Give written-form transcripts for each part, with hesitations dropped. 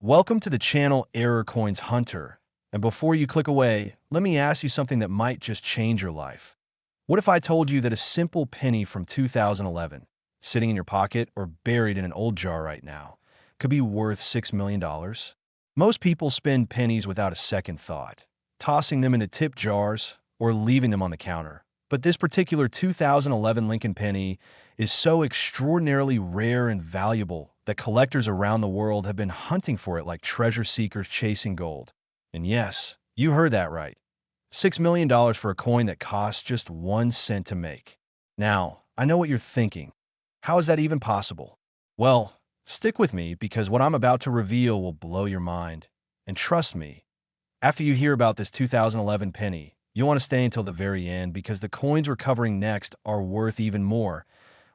Welcome to the channel Error Coins Hunter. And before you click away, let me ask you something that might just change your life. What if I told you that a simple penny from 2011, sitting in your pocket or buried in an old jar right now, could be worth $6 million? Most people spend pennies without a second thought, tossing them into tip jars or leaving them on the counter. But this particular 2011 Lincoln penny is so extraordinarily rare and valuable that collectors around the world have been hunting for it like treasure seekers chasing gold. And yes, you heard that right. $6 million for a coin that costs just 1 cent to make. Now, I know what you're thinking. How is that even possible? Well, stick with me because what I'm about to reveal will blow your mind. And trust me, after you hear about this 2011 penny, you'll want to stay until the very end because the coins we're covering next are worth even more.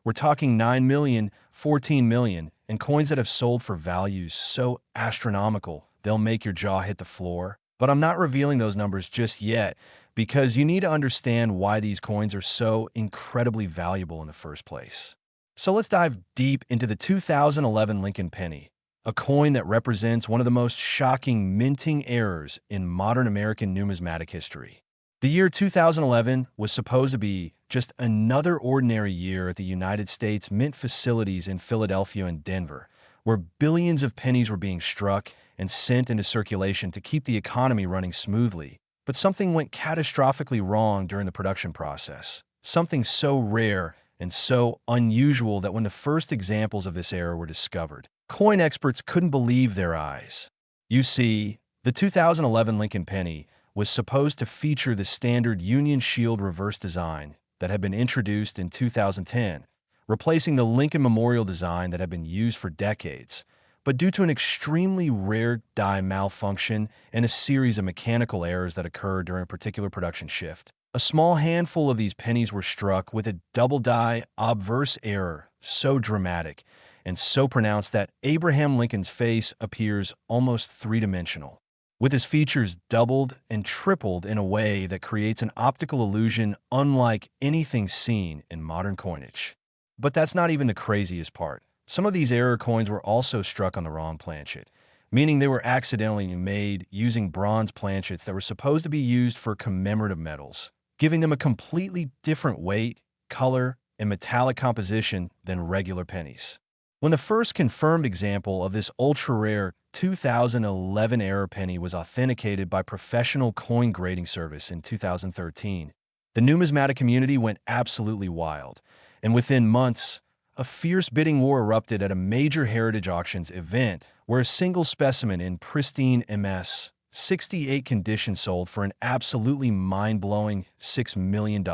We're talking 9 million, 14 million, and coins that have sold for values so astronomical they'll make your jaw hit the floor. But I'm not revealing those numbers just yet because you need to understand why these coins are so incredibly valuable in the first place. So let's dive deep into the 2011 Lincoln penny, a coin that represents one of the most shocking minting errors in modern American numismatic history. The year 2011 was supposed to be just another ordinary year at the United States Mint facilities in Philadelphia and Denver, where billions of pennies were being struck and sent into circulation to keep the economy running smoothly. But something went catastrophically wrong during the production process, something so rare and so unusual that when the first examples of this error were discovered, coin experts couldn't believe their eyes. You see, the 2011 Lincoln penny was supposed to feature the standard Union Shield reverse design that had been introduced in 2010, replacing the Lincoln Memorial design that had been used for decades. But due to an extremely rare die malfunction and a series of mechanical errors that occurred during a particular production shift, a small handful of these pennies were struck with a double die obverse error so dramatic and so pronounced that Abraham Lincoln's face appears almost three-dimensional, with his features doubled and tripled in a way that creates an optical illusion unlike anything seen in modern coinage. But that's not even the craziest part. Some of these error coins were also struck on the wrong planchet, meaning they were accidentally made using bronze planchets that were supposed to be used for commemorative medals, giving them a completely different weight, color, and metallic composition than regular pennies. When the first confirmed example of this ultra-rare 2011 error penny was authenticated by professional coin grading service in 2013, the numismatic community went absolutely wild, and within months, a fierce bidding war erupted at a major heritage auctions event where a single specimen in pristine MS 68 condition sold for an absolutely mind-blowing $6 million,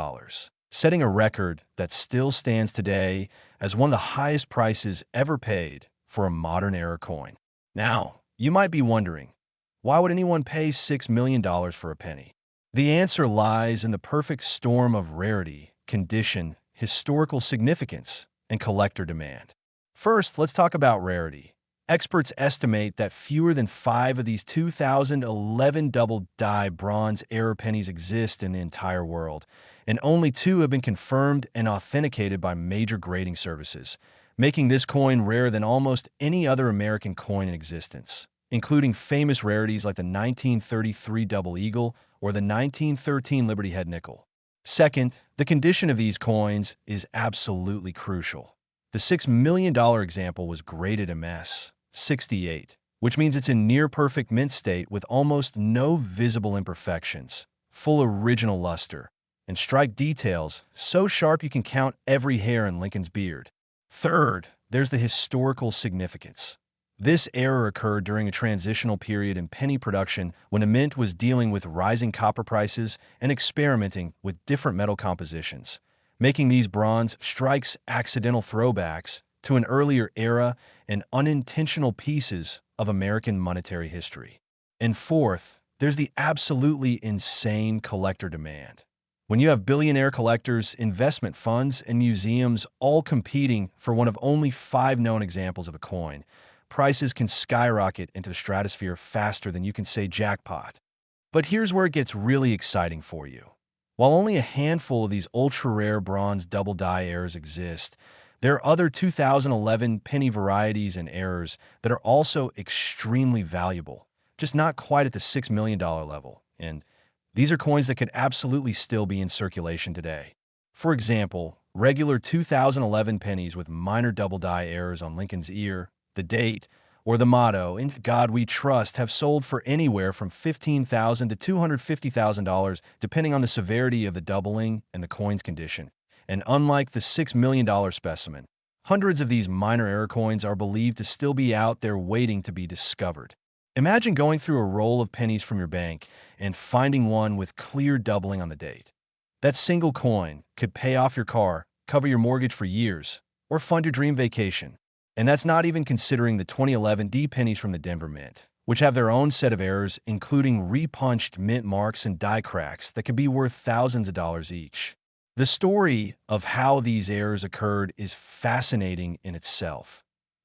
setting a record that still stands today as one of the highest prices ever paid for a modern error coin. Now, you might be wondering, why would anyone pay $6 million for a penny? The answer lies in the perfect storm of rarity, condition, historical significance, and collector demand. First, let's talk about rarity. Experts estimate that fewer than 5 of these 2011 double-die bronze error pennies exist in the entire world, and only 2 have been confirmed and authenticated by major grading services, making this coin rarer than almost any other American coin in existence, including famous rarities like the 1933 Double Eagle or the 1913 Liberty Head Nickel. Second, the condition of these coins is absolutely crucial. The $6 million example was graded MS 68, which means it's in near-perfect mint state with almost no visible imperfections, full original luster, and strike details so sharp you can count every hair in Lincoln's beard. Third, there's the historical significance. This error occurred during a transitional period in penny production when the mint was dealing with rising copper prices and experimenting with different metal compositions, making these bronze strikes accidental throwbacks to an earlier era and unintentional pieces of American monetary history. And fourth, there's the absolutely insane collector demand. When you have billionaire collectors, investment funds, and museums all competing for one of only 5 known examples of a coin, prices can skyrocket into the stratosphere faster than you can say jackpot. But here's where it gets really exciting for you. While only a handful of these ultra-rare bronze double-die errors exist, There are other 2011 penny varieties and errors that are also extremely valuable, just not quite at the $6 million level. And these are coins that could absolutely still be in circulation today. For example, regular 2011 pennies with minor double die errors on Lincoln's ear, the date, or the motto, "In God We Trust," have sold for anywhere from $15,000 to $250,000, depending on the severity of the doubling and the coin's condition. And unlike the $6 million specimen, hundreds of these minor error coins are believed to still be out there waiting to be discovered. Imagine going through a roll of pennies from your bank and finding one with clear doubling on the date. That single coin could pay off your car, cover your mortgage for years, or fund your dream vacation. And that's not even considering the 2011 D pennies from the Denver Mint, which have their own set of errors, including repunched mint marks and die cracks that could be worth thousands of dollars each. The story of how these errors occurred is fascinating in itself.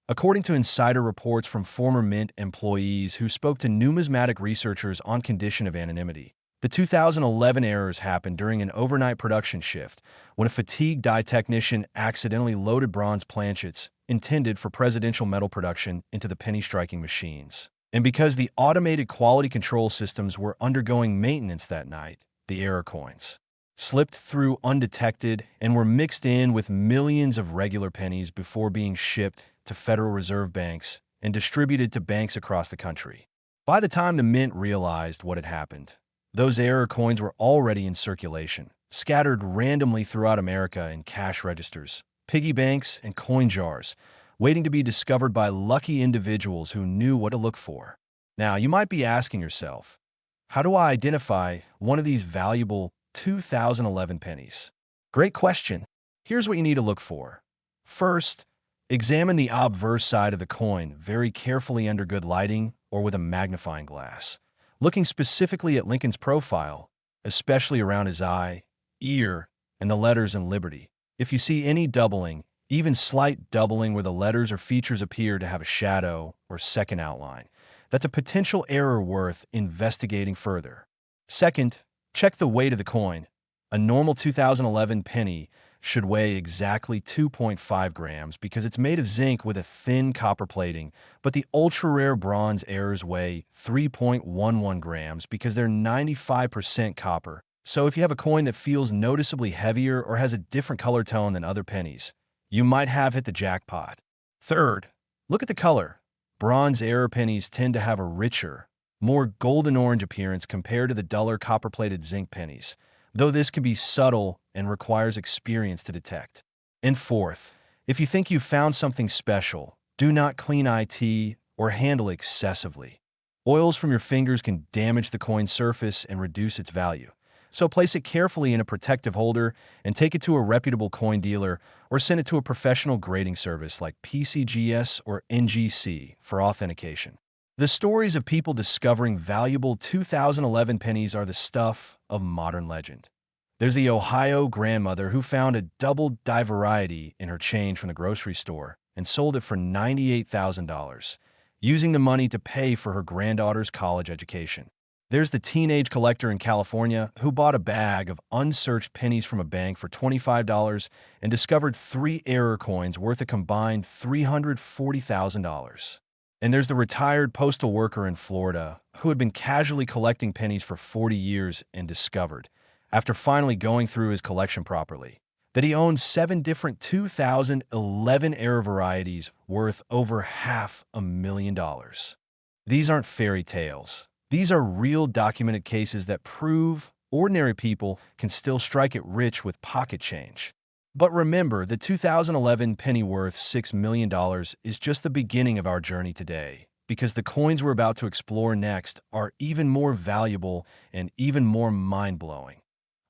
According to insider reports from former Mint employees who spoke to numismatic researchers on condition of anonymity, the 2011 errors happened during an overnight production shift when a fatigued die technician accidentally loaded bronze planchets intended for presidential medal production into the penny striking machines. And because the automated quality control systems were undergoing maintenance that night, the error coins slipped through undetected and were mixed in with millions of regular pennies before being shipped to Federal Reserve banks and distributed to banks across the country. By the time the Mint realized what had happened, those error coins were already in circulation, scattered randomly throughout America in cash registers, piggy banks, and coin jars, waiting to be discovered by lucky individuals who knew what to look for. Now, you might be asking yourself, how do I identify one of these valuable 2011 pennies? Great question. Here's what you need to look for. First, examine the obverse side of the coin very carefully under good lighting or with a magnifying glass, looking specifically at Lincoln's profile, especially around his eye, ear, and the letters in Liberty. If you see any doubling, even slight doubling where the letters or features appear to have a shadow or second outline, that's a potential error worth investigating further. Second, check the weight of the coin. A normal 2011 penny should weigh exactly 2.5 grams because it's made of zinc with a thin copper plating, but the ultra-rare bronze errors weigh 3.11 grams because they're 95% copper. So if you have a coin that feels noticeably heavier or has a different color tone than other pennies, you might have hit the jackpot. Third, look at the color. Bronze error pennies tend to have a richer, more golden-orange appearance compared to the duller copper-plated zinc pennies, though this can be subtle and requires experience to detect. And fourth, if you think you've found something special, do not clean it or handle excessively. Oils from your fingers can damage the coin's surface and reduce its value. So place it carefully in a protective holder and take it to a reputable coin dealer or send it to a professional grading service like PCGS or NGC for authentication. The stories of people discovering valuable 2011 pennies are the stuff of modern legend. There's the Ohio grandmother who found a double die variety in her change from the grocery store and sold it for $98,000, using the money to pay for her granddaughter's college education. There's the teenage collector in California who bought a bag of unsearched pennies from a bank for $25 and discovered 3 error coins worth a combined $340,000. And there's the retired postal worker in Florida who had been casually collecting pennies for 40 years and discovered, after finally going through his collection properly, that he owned 7 different 2011 error varieties worth over $500,000. These aren't fairy tales. These are real documented cases that prove ordinary people can still strike it rich with pocket change. But remember, the 2011 penny worth $6 million is just the beginning of our journey today, because the coins we're about to explore next are even more valuable and even more mind-blowing.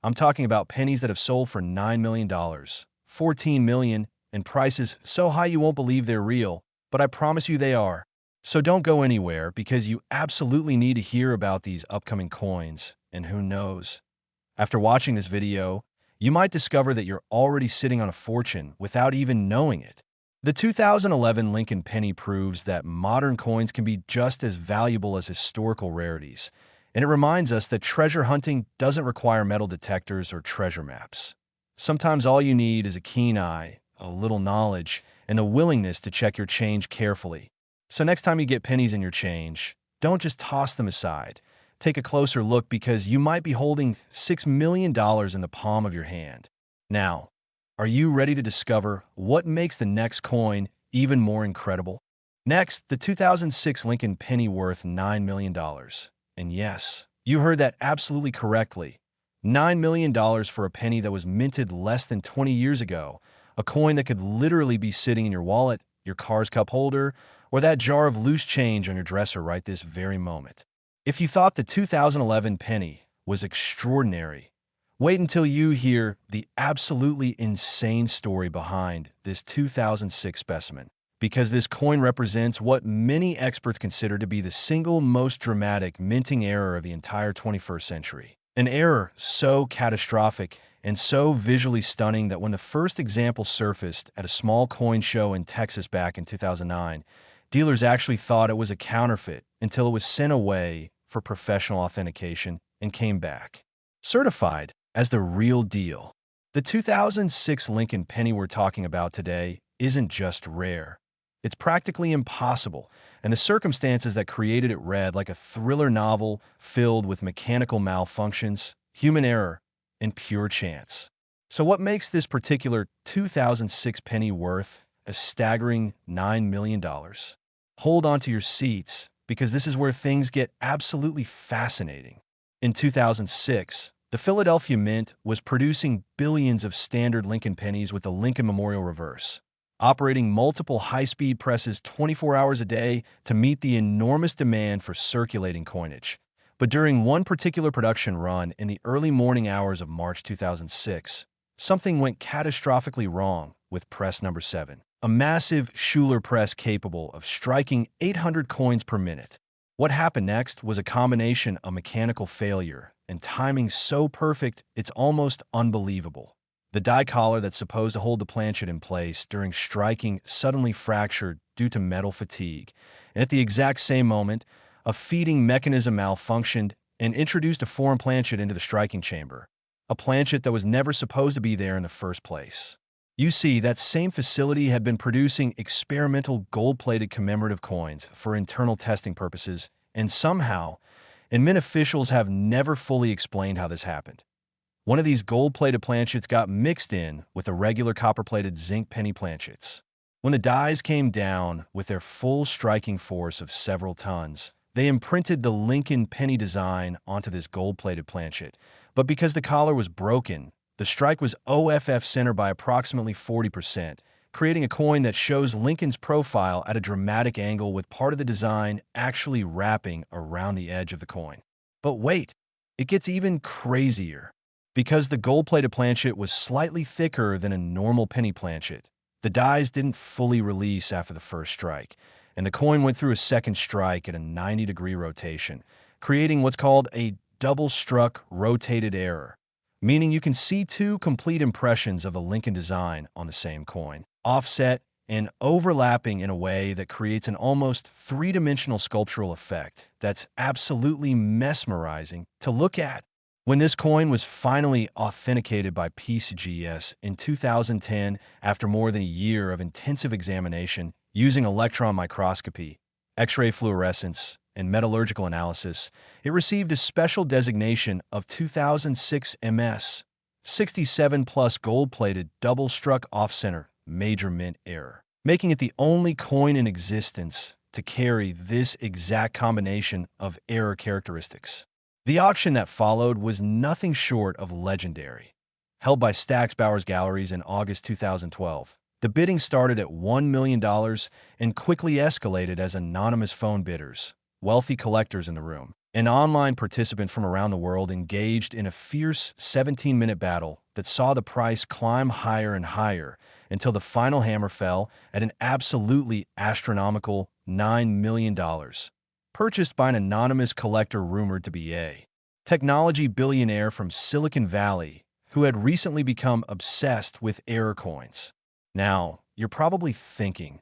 I'm talking about pennies that have sold for $9 million, $14 million, and prices so high you won't believe they're real, but I promise you they are. So don't go anywhere because you absolutely need to hear about these upcoming coins, and who knows? After watching this video, you might discover that you're already sitting on a fortune without even knowing it. The 2011 Lincoln penny proves that modern coins can be just as valuable as historical rarities, and it reminds us that treasure hunting doesn't require metal detectors or treasure maps. Sometimes all you need is a keen eye, a little knowledge, and the willingness to check your change carefully. So next time you get pennies in your change, don't just toss them aside. Take a closer look because you might be holding $6 million in the palm of your hand. Now, are you ready to discover what makes the next coin even more incredible? Next, the 2006 Lincoln penny worth $9 million. And yes, you heard that absolutely correctly. $9 million for a penny that was minted less than 20 years ago, a coin that could literally be sitting in your wallet, your car's cup holder, or that jar of loose change on your dresser right this very moment. If you thought the 2011 penny was extraordinary, wait until you hear the absolutely insane story behind this 2006 specimen, because this coin represents what many experts consider to be the single most dramatic minting error of the entire 21st century. An error so catastrophic and so visually stunning that when the first example surfaced at a small coin show in Texas back in 2009, dealers actually thought it was a counterfeit until it was sent away for professional authentication and came back certified as the real deal. The 2006 Lincoln penny we're talking about today isn't just rare. It's practically impossible, and the circumstances that created it read like a thriller novel filled with mechanical malfunctions, human error, and pure chance. So what makes this particular 2006 penny worth a staggering $9 million? Hold on to your seats, because this is where things get absolutely fascinating. In 2006, the Philadelphia Mint was producing billions of standard Lincoln pennies with the Lincoln Memorial Reverse, operating multiple high-speed presses 24 hours a day to meet the enormous demand for circulating coinage. But during one particular production run in the early morning hours of March 2006, something went catastrophically wrong with press number 7, a massive Schuler press capable of striking 800 coins per minute. What happened next was a combination of mechanical failure and timing so perfect it's almost unbelievable. The die collar that's supposed to hold the planchet in place during striking suddenly fractured due to metal fatigue, and at the exact same moment, a feeding mechanism malfunctioned and introduced a foreign planchet into the striking chamber, a planchet that was never supposed to be there in the first place. You see, that same facility had been producing experimental gold-plated commemorative coins for internal testing purposes, and somehow, and Mint officials have never fully explained how this happened. One of these gold-plated planchets got mixed in with the regular copper-plated zinc penny planchets. When the dies came down with their full striking force of several tons, they imprinted the Lincoln penny design onto this gold-plated planchet. But because the collar was broken, the strike was OFF center by approximately 40%, creating a coin that shows Lincoln's profile at a dramatic angle with part of the design actually wrapping around the edge of the coin. But wait, it gets even crazier. Because the gold-plated planchet was slightly thicker than a normal penny planchet, the dies didn't fully release after the first strike, and the coin went through a second strike at a 90-degree rotation, creating what's called a double-struck rotated error, meaning you can see two complete impressions of the Lincoln design on the same coin, offset and overlapping in a way that creates an almost three-dimensional sculptural effect that's absolutely mesmerizing to look at. When this coin was finally authenticated by PCGS in 2010, after more than a year of intensive examination using electron microscopy, X-ray fluorescence, and metallurgical analysis, it received a special designation of 2006 MS, 67 plus gold-plated double-struck off-center major mint error, making it the only coin in existence to carry this exact combination of error characteristics. The auction that followed was nothing short of legendary. Held by Stack's Bowers Galleries in August 2012, the bidding started at $1 million and quickly escalated as anonymous phone bidders, wealthy collectors in the room, and online participants from around the world engaged in a fierce 17-minute battle that saw the price climb higher and higher until the final hammer fell at an absolutely astronomical $9 million. Purchased by an anonymous collector rumored to be a technology billionaire from Silicon Valley who had recently become obsessed with error coins. Now, you're probably thinking,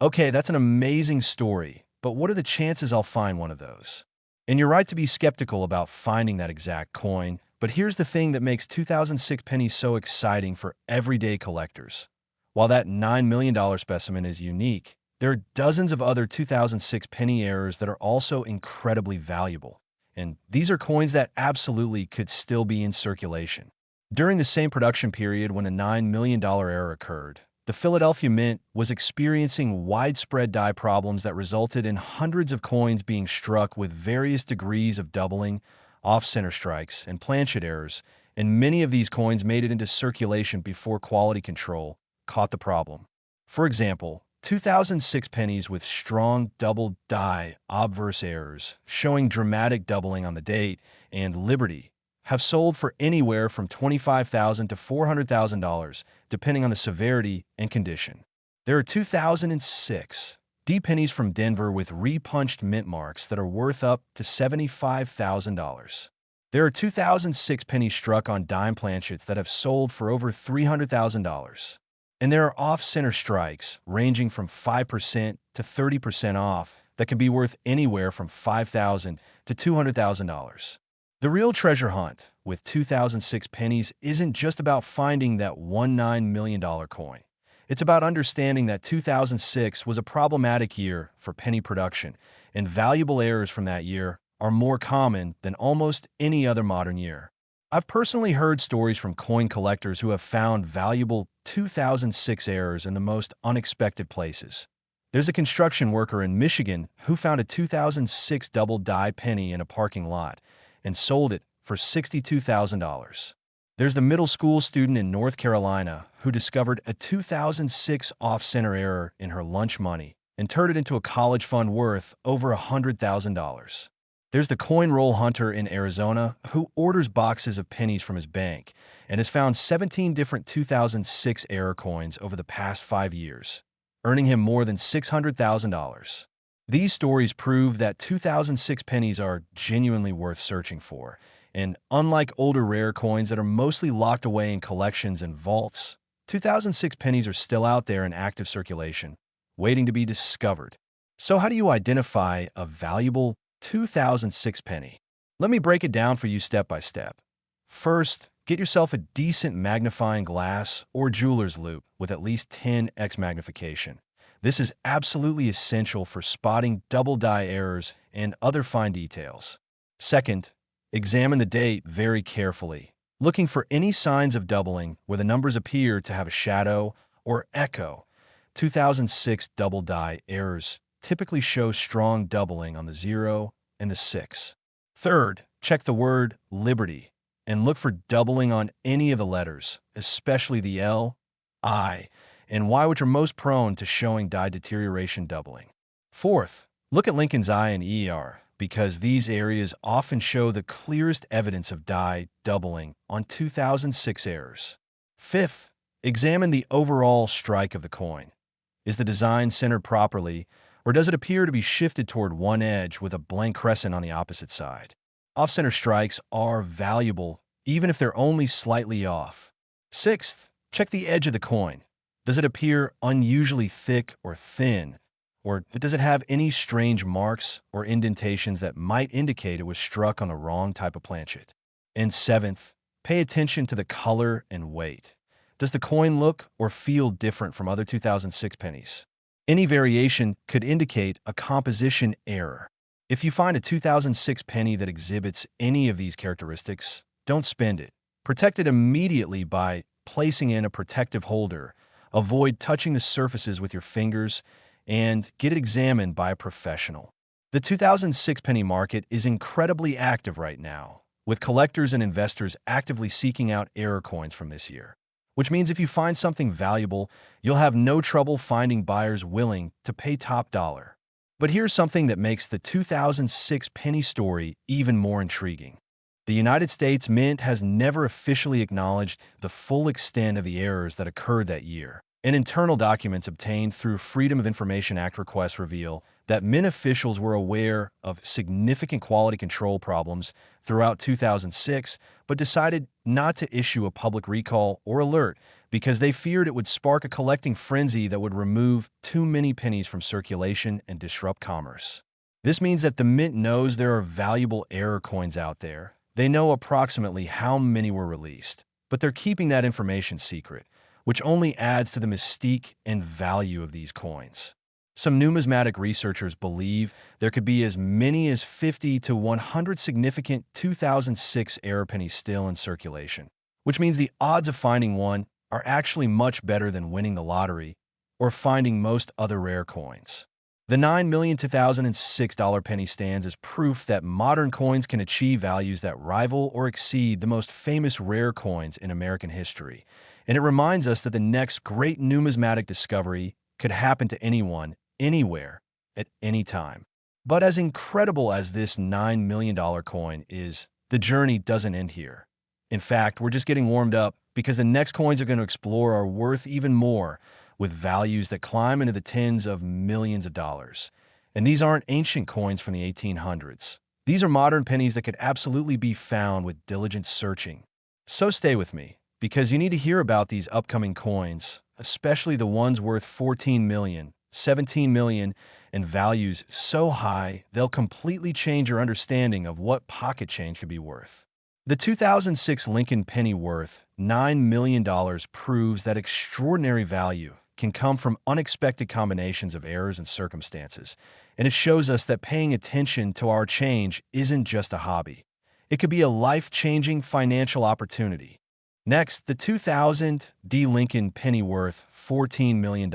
okay, that's an amazing story, but what are the chances I'll find one of those? And you're right to be skeptical about finding that exact coin, but here's the thing that makes 2006 pennies so exciting for everyday collectors. While that $9 million specimen is unique, there are dozens of other 2006 penny errors that are also incredibly valuable. And these are coins that absolutely could still be in circulation. During the same production period when a $9 million error occurred, the Philadelphia Mint was experiencing widespread die problems that resulted in hundreds of coins being struck with various degrees of doubling, off-center strikes, and planchet errors, and many of these coins made it into circulation before quality control caught the problem. For example, 2006 pennies with strong double die obverse errors, showing dramatic doubling on the date, and Liberty have sold for anywhere from $25,000 to $400,000, depending on the severity and condition. There are 2006 D pennies from Denver with repunched mint marks that are worth up to $75,000. There are 2006 pennies struck on dime planchets that have sold for over $300,000. And there are off-center strikes ranging from 5% to 30% off that can be worth anywhere from $5,000 to $200,000. The real treasure hunt with 2006 pennies isn't just about finding that $19 million coin. It's about understanding that 2006 was a problematic year for penny production, and valuable errors from that year are more common than almost any other modern year. I've personally heard stories from coin collectors who have found valuable 2006 errors in the most unexpected places. There's a construction worker in Michigan who found a 2006 double die penny in a parking lot and sold it for $62,000. There's the middle school student in North Carolina who discovered a 2006 off-center error in her lunch money and turned it into a college fund worth over $100,000. There's the coin roll hunter in Arizona who orders boxes of pennies from his bank and has found 17 different 2006 error coins over the past 5 years, earning him more than $600,000. These stories prove that 2006 pennies are genuinely worth searching for, and unlike older rare coins that are mostly locked away in collections and vaults, 2006 pennies are still out there in active circulation, waiting to be discovered. So how do you identify a valuable 2006 penny? Let me break it down for you step by step. First, get yourself a decent magnifying glass or jeweler's loupe with at least 10x magnification. This is absolutely essential for spotting double die errors and other fine details. Second, examine the date very carefully, looking for any signs of doubling where the numbers appear to have a shadow or echo. 2006 double die errors typically show strong doubling on the 0 and the 6. Third, check the word Liberty and look for doubling on any of the letters, especially the L, I, and Y, which are most prone to showing die deterioration doubling. Fourth, look at Lincoln's I and ER because these areas often show the clearest evidence of die doubling on 2006 errors. Fifth, examine the overall strike of the coin. Is the design centered properly, or does it appear to be shifted toward one edge with a blank crescent on the opposite side? Off-center strikes are valuable, even if they're only slightly off. Sixth, check the edge of the coin. Does it appear unusually thick or thin, or does it have any strange marks or indentations that might indicate it was struck on the wrong type of planchet? And seventh, pay attention to the color and weight. Does the coin look or feel different from other 2006 pennies? Any variation could indicate a composition error. If you find a 2006 penny that exhibits any of these characteristics, don't spend it. Protect it immediately by placing in a protective holder. Avoid touching the surfaces with your fingers, and get it examined by a professional. The 2006 penny market is incredibly active right now, with collectors and investors actively seeking out error coins from this year. Which means if you find something valuable, you'll have no trouble finding buyers willing to pay top dollar. But here's something that makes the 2006 penny story even more intriguing. The United States Mint has never officially acknowledged the full extent of the errors that occurred that year, and internal documents obtained through Freedom of Information Act requests reveal that Mint officials were aware of significant quality control problems throughout 2006, but decided not to issue a public recall or alert because they feared it would spark a collecting frenzy that would remove too many pennies from circulation and disrupt commerce. This means that the Mint knows there are valuable error coins out there. They know approximately how many were released, but they're keeping that information secret, which only adds to the mystique and value of these coins. Some numismatic researchers believe there could be as many as 50 to 100 significant 2006 era pennies still in circulation, which means the odds of finding one are actually much better than winning the lottery or finding most other rare coins. The 9 million 2006 penny stands as proof that modern coins can achieve values that rival or exceed the most famous rare coins in American history, and it reminds us that the next great numismatic discovery could happen to anyone, anywhere, at any time. But as incredible as this $9 million coin is, the journey doesn't end here. In fact, we're just getting warmed up because the next coins are going to explore are worth even more, with values that climb into the tens of millions of dollars. And these aren't ancient coins from the 1800s. These are modern pennies that could absolutely be found with diligent searching. So stay with me, because you need to hear about these upcoming coins, especially the ones worth 14 million, 17 million, and values so high they'll completely change your understanding of what pocket change could be worth. The 2006 Lincoln penny worth $9 million proves that extraordinary value can come from unexpected combinations of errors and circumstances, and it shows us that paying attention to our change isn't just a hobby. It could be a life-changing financial opportunity. Next, the 2000 D. Lincoln penny worth $14 million.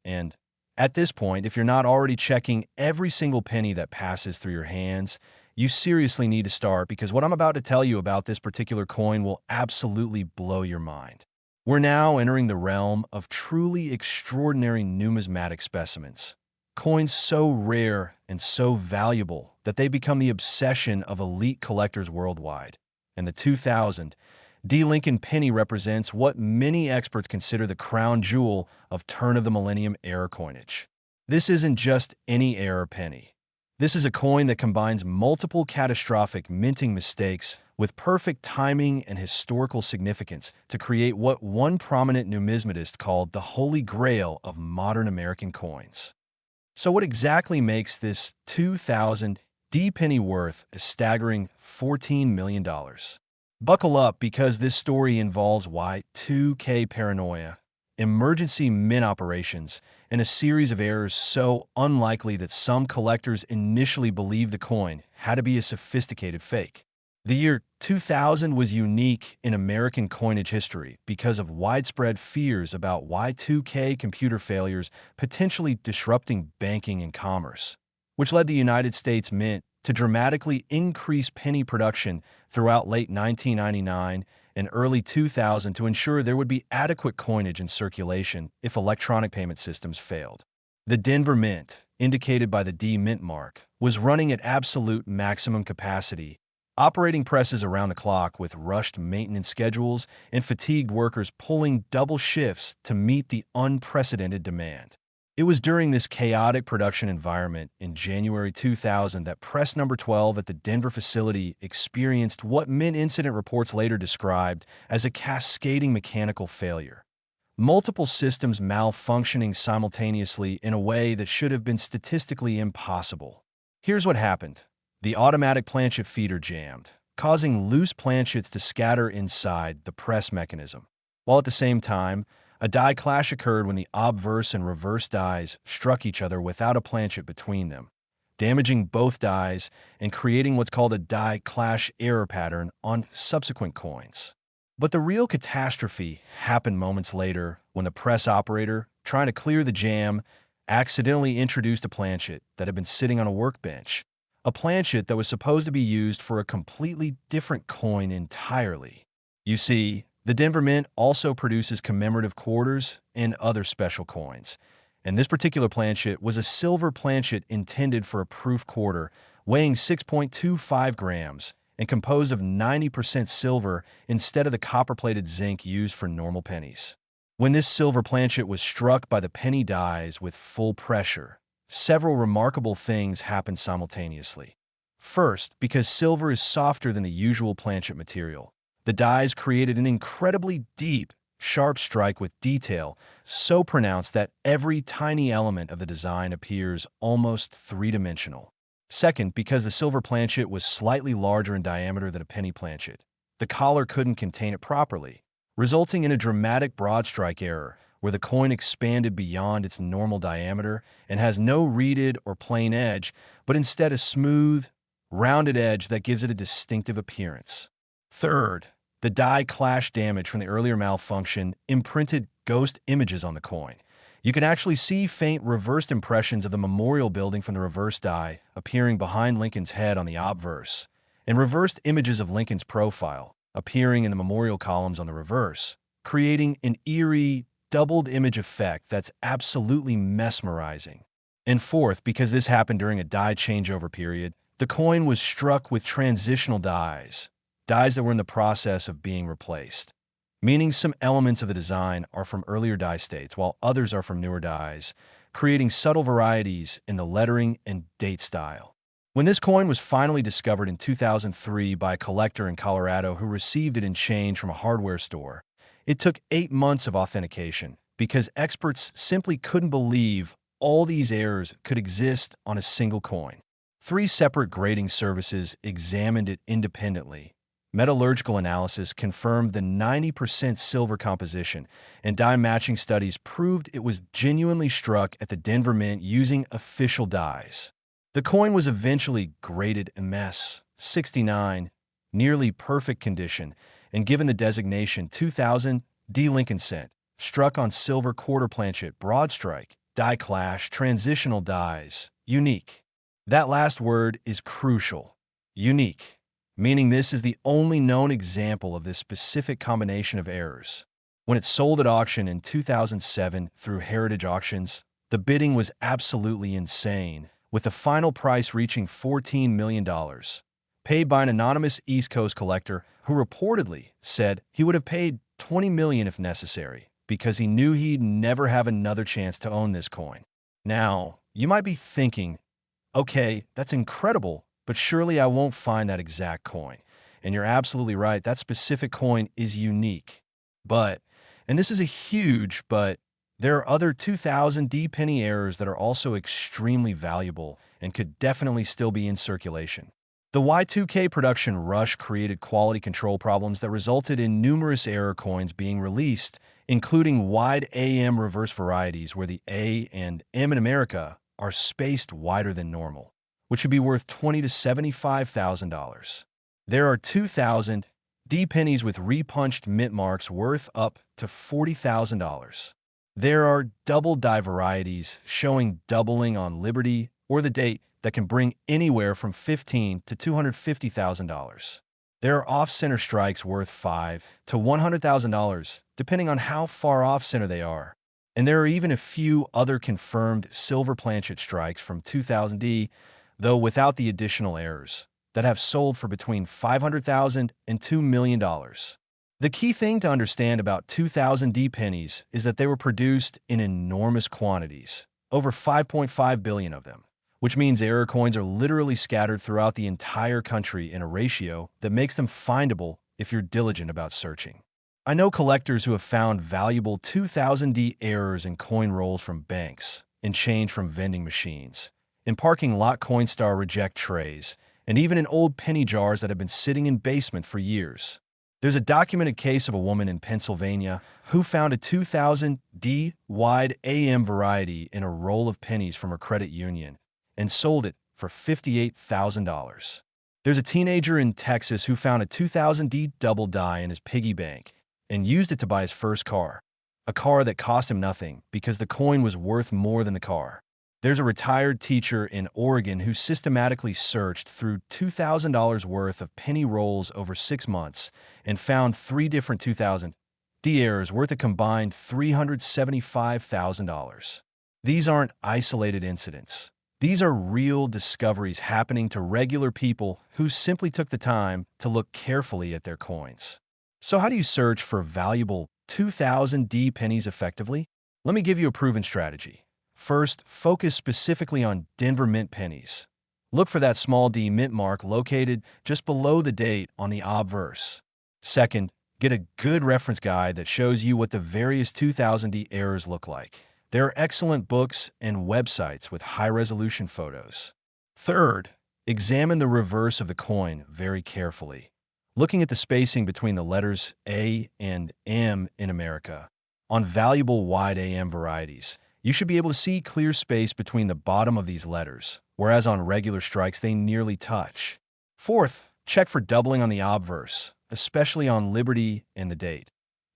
And at this point, if you're not already checking every single penny that passes through your hands, you seriously need to start, because what I'm about to tell you about this particular coin will absolutely blow your mind. We're now entering the realm of truly extraordinary numismatic specimens. Coins so rare and so valuable that they become the obsession of elite collectors worldwide. And the 2000 D. Lincoln penny represents what many experts consider the crown jewel of turn-of-the-millennium era coinage. This isn't just any era penny. This is a coin that combines multiple catastrophic minting mistakes with perfect timing and historical significance to create what one prominent numismatist called the holy grail of modern American coins. So what exactly makes this 2000 D penny worth a staggering $14 million? Buckle up, because this story involves Y2K paranoia, emergency mint operations, and a series of errors so unlikely that some collectors initially believed the coin had to be a sophisticated fake. The year 2000 was unique in American coinage history because of widespread fears about Y2K computer failures potentially disrupting banking and commerce, which led the United States Mint to dramatically increase penny production throughout late 1999 and early 2000 to ensure there would be adequate coinage in circulation if electronic payment systems failed. The Denver Mint, indicated by the D Mint mark, was running at absolute maximum capacity, operating presses around the clock with rushed maintenance schedules and fatigued workers pulling double shifts to meet the unprecedented demand. It was during this chaotic production environment in January 2000 that press number 12 at the Denver facility experienced what Mint incident reports later described as a cascading mechanical failure. Multiple systems malfunctioning simultaneously in a way that should have been statistically impossible. Here's what happened. The automatic planchet feeder jammed, causing loose planchets to scatter inside the press mechanism, while at the same time, a die clash occurred when the obverse and reverse dies struck each other without a planchet between them, damaging both dies and creating what's called a die clash error pattern on subsequent coins. But the real catastrophe happened moments later when the press operator, trying to clear the jam, accidentally introduced a planchet that had been sitting on a workbench, a planchet that was supposed to be used for a completely different coin entirely. You see, the Denver Mint also produces commemorative quarters and other special coins, and this particular planchet was a silver planchet intended for a proof quarter, weighing 6.25 grams and composed of 90% silver instead of the copper-plated zinc used for normal pennies. When this silver planchet was struck by the penny dies with full pressure, several remarkable things happened simultaneously. First, because silver is softer than the usual planchet material, the dies created an incredibly deep, sharp strike with detail so pronounced that every tiny element of the design appears almost three-dimensional. Second, because the silver planchet was slightly larger in diameter than a penny planchet, the collar couldn't contain it properly, resulting in a dramatic broad strike error where the coin expanded beyond its normal diameter and has no reeded or plain edge, but instead a smooth, rounded edge that gives it a distinctive appearance. Third, the die clash damage from the earlier malfunction imprinted ghost images on the coin. You can actually see faint reversed impressions of the memorial building from the reverse die appearing behind Lincoln's head on the obverse, and reversed images of Lincoln's profile appearing in the memorial columns on the reverse, creating an eerie, doubled image effect that's absolutely mesmerizing. And fourth, because this happened during a die changeover period, the coin was struck with transitional dies that were in the process of being replaced, meaning some elements of the design are from earlier die states while others are from newer dies, creating subtle varieties in the lettering and date style. When this coin was finally discovered in 2003 by a collector in Colorado who received it in change from a hardware store, it took 8 months of authentication because experts simply couldn't believe all these errors could exist on a single coin. 3 separate grading services examined it independently. Metallurgical analysis confirmed the 90% silver composition, and die matching studies proved it was genuinely struck at the Denver Mint using official dies. The coin was eventually graded MS 69, nearly perfect condition, and given the designation 2000 D Lincoln Cent, struck on silver quarter planchet, broad strike, die clash, transitional dies, unique. That last word is crucial. Unique. Meaning this is the only known example of this specific combination of errors. When it sold at auction in 2007 through Heritage Auctions, the bidding was absolutely insane, with the final price reaching $14 million, paid by an anonymous East Coast collector who reportedly said he would have paid $20 million if necessary, because he knew he'd never have another chance to own this coin. Now, you might be thinking, okay, that's incredible, but surely I won't find that exact coin. And you're absolutely right, that specific coin is unique. But, and this is a huge but, there are other 2000 D penny errors that are also extremely valuable and could definitely still be in circulation. The Y2K production rush created quality control problems that resulted in numerous error coins being released, including wide AM reverse varieties where the A and M in America are spaced wider than normal, which would be worth $20,000 to $75,000. There are 2,000 D pennies with repunched mint marks worth up to $40,000. There are double die varieties showing doubling on Liberty or the date that can bring anywhere from $15,000 to $250,000. There are off-center strikes worth $5,000 to $100,000, depending on how far off-center they are. And there are even a few other confirmed silver planchet strikes from 2000D, though without the additional errors, that have sold for between $500,000 and $2 million. The key thing to understand about 2000D pennies is that they were produced in enormous quantities, over 5.5 billion of them, which means error coins are literally scattered throughout the entire country in a ratio that makes them findable if you're diligent about searching. I know collectors who have found valuable 2000D errors in coin rolls from banks, in change from vending machines, in parking lot Coinstar reject trays, and even in old penny jars that have been sitting in basement for years. There's a documented case of a woman in Pennsylvania who found a 2000D wide AM variety in a roll of pennies from her credit union and sold it for $58,000. There's a teenager in Texas who found a 2000D double die in his piggy bank and used it to buy his first car, a car that cost him nothing because the coin was worth more than the car. There's a retired teacher in Oregon who systematically searched through $2,000 worth of penny rolls over 6 months and found 3 different 2000D errors worth a combined $375,000. These aren't isolated incidents. These are real discoveries happening to regular people who simply took the time to look carefully at their coins. So how do you search for valuable 2000D pennies effectively? Let me give you a proven strategy. First, focus specifically on Denver Mint pennies. Look for that small D mint mark located just below the date on the obverse. Second, get a good reference guide that shows you what the various 2000D errors look like. There are excellent books and websites with high-resolution photos. Third, examine the reverse of the coin very carefully. Looking at the spacing between the letters A and M in America, on valuable wide AM varieties, you should be able to see clear space between the bottom of these letters, whereas on regular strikes they nearly touch. Fourth, check for doubling on the obverse, especially on Liberty and the date.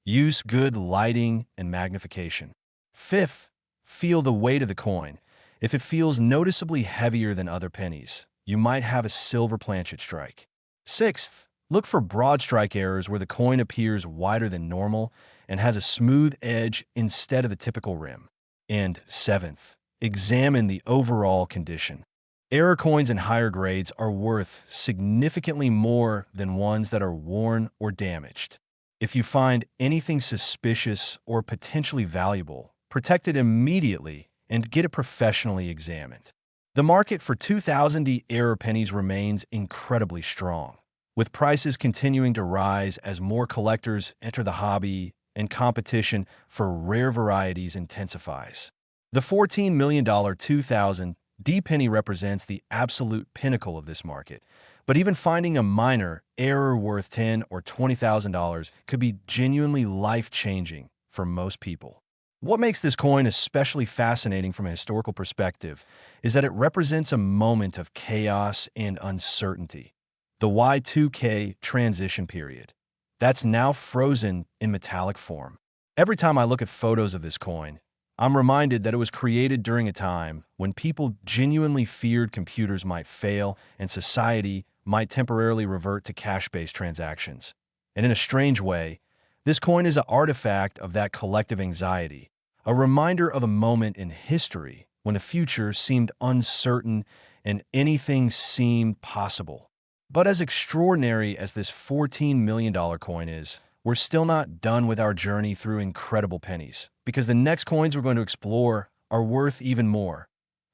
Use good lighting and magnification. Fifth, feel the weight of the coin. If it feels noticeably heavier than other pennies, you might have a silver planchet strike. Sixth, look for broad strike errors where the coin appears wider than normal and has a smooth edge instead of the typical rim. And seventh, examine the overall condition. Error coins in higher grades are worth significantly more than ones that are worn or damaged. If you find anything suspicious or potentially valuable, protect it immediately and get it professionally examined. The market for 2000 error pennies remains incredibly strong, with prices continuing to rise as more collectors enter the hobby and competition for rare varieties intensifies. The $14 million 2000 D penny represents the absolute pinnacle of this market, but even finding a minor error worth $10,000 or $20,000 could be genuinely life-changing for most people. What makes this coin especially fascinating from a historical perspective is that it represents a moment of chaos and uncertainty, the Y2K transition period. That's now frozen in metallic form. Every time I look at photos of this coin, I'm reminded that it was created during a time when people genuinely feared computers might fail and society might temporarily revert to cash-based transactions. And in a strange way, this coin is an artifact of that collective anxiety, a reminder of a moment in history when the future seemed uncertain and anything seemed possible. But as extraordinary as this $14 million coin is, we're still not done with our journey through incredible pennies, because the next coins we're going to explore are worth even more.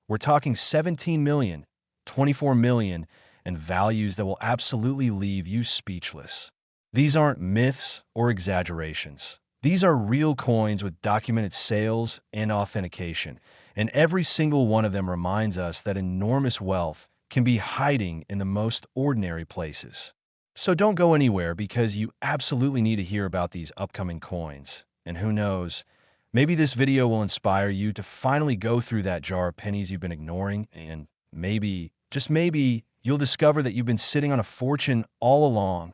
We're talking 17 million, 24 million, and values that will absolutely leave you speechless. These aren't myths or exaggerations. These are real coins with documented sales and authentication, and every single one of them reminds us that enormous wealth can be hiding in the most ordinary places. So don't go anywhere because you absolutely need to hear about these upcoming coins. And who knows, maybe this video will inspire you to finally go through that jar of pennies you've been ignoring, and maybe, just maybe, you'll discover that you've been sitting on a fortune all along.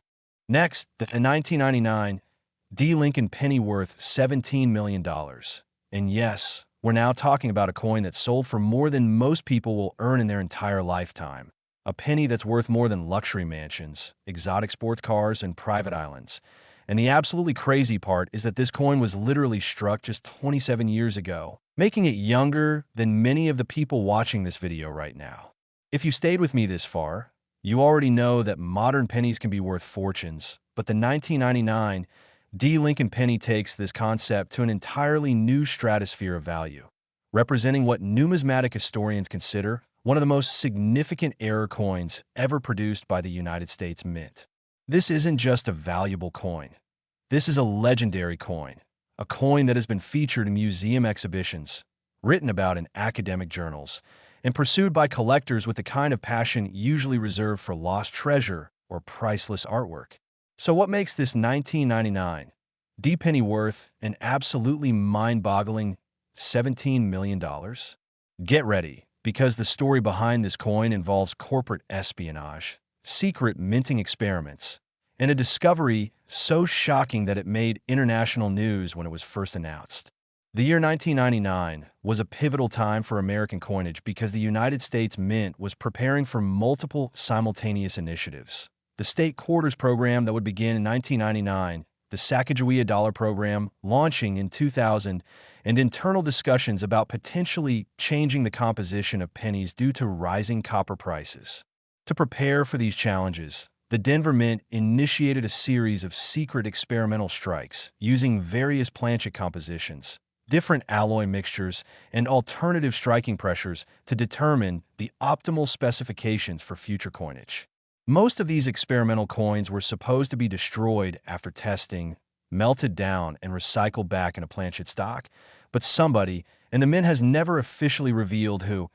Next, the 1999 D. Lincoln penny worth $17 million. And yes, we're now talking about a coin that sold for more than most people will earn in their entire lifetime. A penny that's worth more than luxury mansions, exotic sports cars, and private islands. And the absolutely crazy part is that this coin was literally struck just 27 years ago, making it younger than many of the people watching this video right now. If you stayed with me this far, you already know that modern pennies can be worth fortunes, but the 1999 D. Lincoln penny takes this concept to an entirely new stratosphere of value, representing what numismatic historians consider one of the most significant error coins ever produced by the United States Mint. This isn't just a valuable coin. This is a legendary coin, a coin that has been featured in museum exhibitions, written about in academic journals, and pursued by collectors with the kind of passion usually reserved for lost treasure or priceless artwork. So what makes this 1999 D penny worth an absolutely mind-boggling $17 million? Get ready, because the story behind this coin involves corporate espionage, secret minting experiments, and a discovery so shocking that it made international news when it was first announced. The year 1999 was a pivotal time for American coinage because the United States Mint was preparing for multiple simultaneous initiatives. The state quarters program that would begin in 1999, the Sacagawea dollar program launching in 2000, and internal discussions about potentially changing the composition of pennies due to rising copper prices. To prepare for these challenges, the Denver Mint initiated a series of secret experimental strikes using various planchet compositions, different alloy mixtures, and alternative striking pressures to determine the optimal specifications for future coinage. Most of these experimental coins were supposed to be destroyed after testing, melted down, and recycled back in a planchet stock, but somebody, and the Mint has never officially revealed who,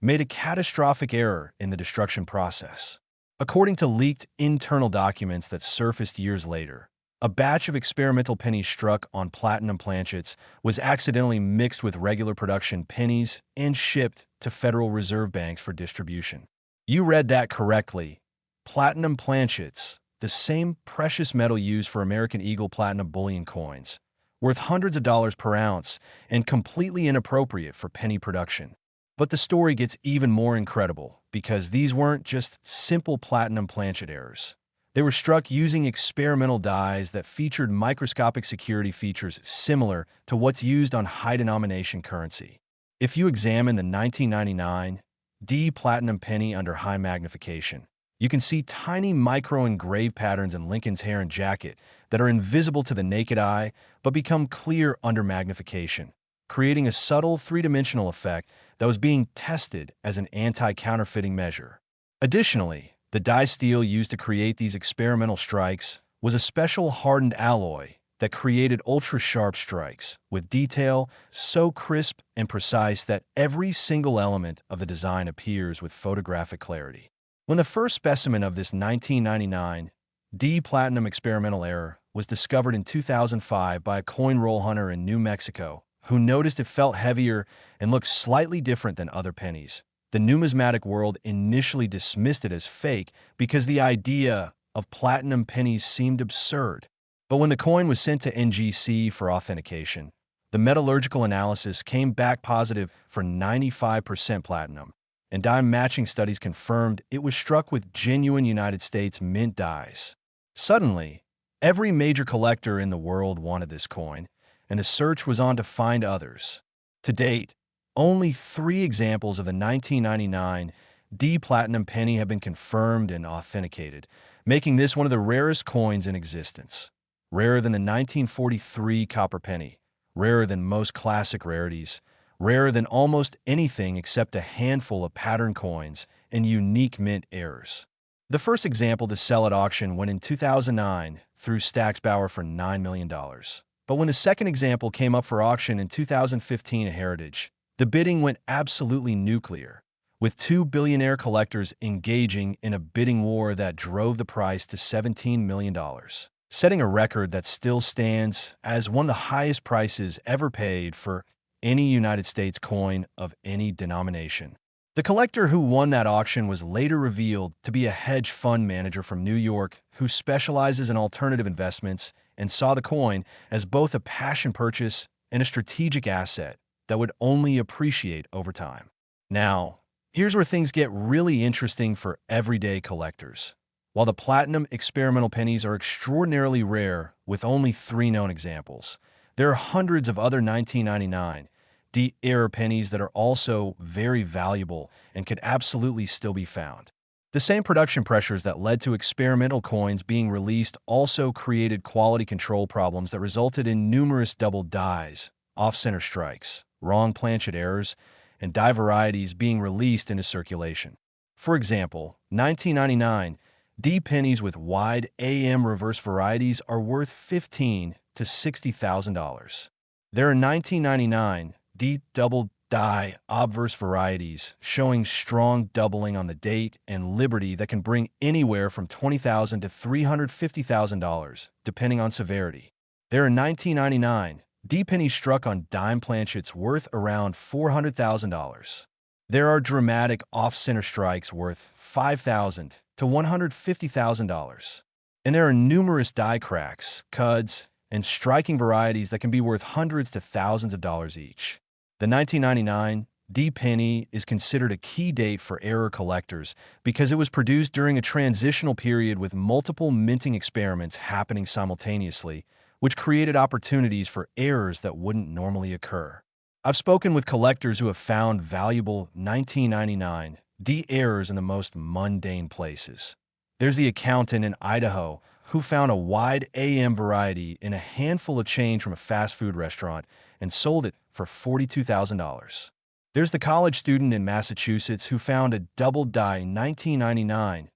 made a catastrophic error in the destruction process. According to leaked internal documents that surfaced years later, a batch of experimental pennies struck on platinum planchets was accidentally mixed with regular production pennies and shipped to Federal Reserve banks for distribution. You read that correctly. Platinum planchets, the same precious metal used for American Eagle platinum bullion coins, worth hundreds of dollars per ounce and completely inappropriate for penny production. But the story gets even more incredible because these weren't just simple platinum planchet errors. They were struck using experimental dies that featured microscopic security features similar to what's used on high-denomination currency. If you examine the 1999 D platinum penny under high magnification, you can see tiny micro-engraved patterns in Lincoln's hair and jacket that are invisible to the naked eye but become clear under magnification, creating a subtle three-dimensional effect that was being tested as an anti-counterfeiting measure. Additionally, the die steel used to create these experimental strikes was a special hardened alloy that created ultra-sharp strikes, with detail so crisp and precise that every single element of the design appears with photographic clarity. When the first specimen of this 1999 D platinum experimental error was discovered in 2005 by a coin roll hunter in New Mexico, who noticed it felt heavier and looked slightly different than other pennies, the numismatic world initially dismissed it as fake because the idea of platinum pennies seemed absurd. But when the coin was sent to NGC for authentication, the metallurgical analysis came back positive for 95% platinum, and die matching studies confirmed it was struck with genuine United States mint dies. Suddenly, every major collector in the world wanted this coin, and the search was on to find others. To date, only 3 examples of the 1999 D platinum penny have been confirmed and authenticated, making this one of the rarest coins in existence. Rarer than the 1943 copper penny, rarer than most classic rarities, rarer than almost anything except a handful of pattern coins and unique mint errors. The first example to sell at auction went in 2009 through Stack's Bauer for $9 million. But when the second example came up for auction in 2015 at Heritage, the bidding went absolutely nuclear, with 2 billionaire collectors engaging in a bidding war that drove the price to $17 million, setting a record that still stands as one of the highest prices ever paid for any United States coin of any denomination. The collector who won that auction was later revealed to be a hedge fund manager from New York who specializes in alternative investments and saw the coin as both a passion purchase and a strategic asset that would only appreciate over time. Now, here's where things get really interesting for everyday collectors. While the platinum experimental pennies are extraordinarily rare, with only 3 known examples, there are hundreds of other 1999 D era pennies that are also very valuable and could absolutely still be found. The same production pressures that led to experimental coins being released also created quality control problems that resulted in numerous double dies, off-center strikes, wrong planchet errors, and die varieties being released into circulation. For example, 1999 D pennies with wide AM reverse varieties are worth $15,000 to $60,000. There are 1999 D double die obverse varieties showing strong doubling on the date and liberty that can bring anywhere from $20,000 to $350,000, depending on severity. There are 1999 D pennies struck on dime planchets worth around $400,000. There are dramatic off-center strikes worth $5,000 to $150,000. And there are numerous die cracks, cuds, and striking varieties that can be worth hundreds to thousands of dollars each. The 1999 D penny is considered a key date for error collectors because it was produced during a transitional period with multiple minting experiments happening simultaneously, which created opportunities for errors that wouldn't normally occur. I've spoken with collectors who have found valuable 1999 D errors in the most mundane places. There's the accountant in Idaho who found a wide AM variety in a handful of change from a fast food restaurant and sold it for $42,000. There's the college student in Massachusetts who found a double die 1999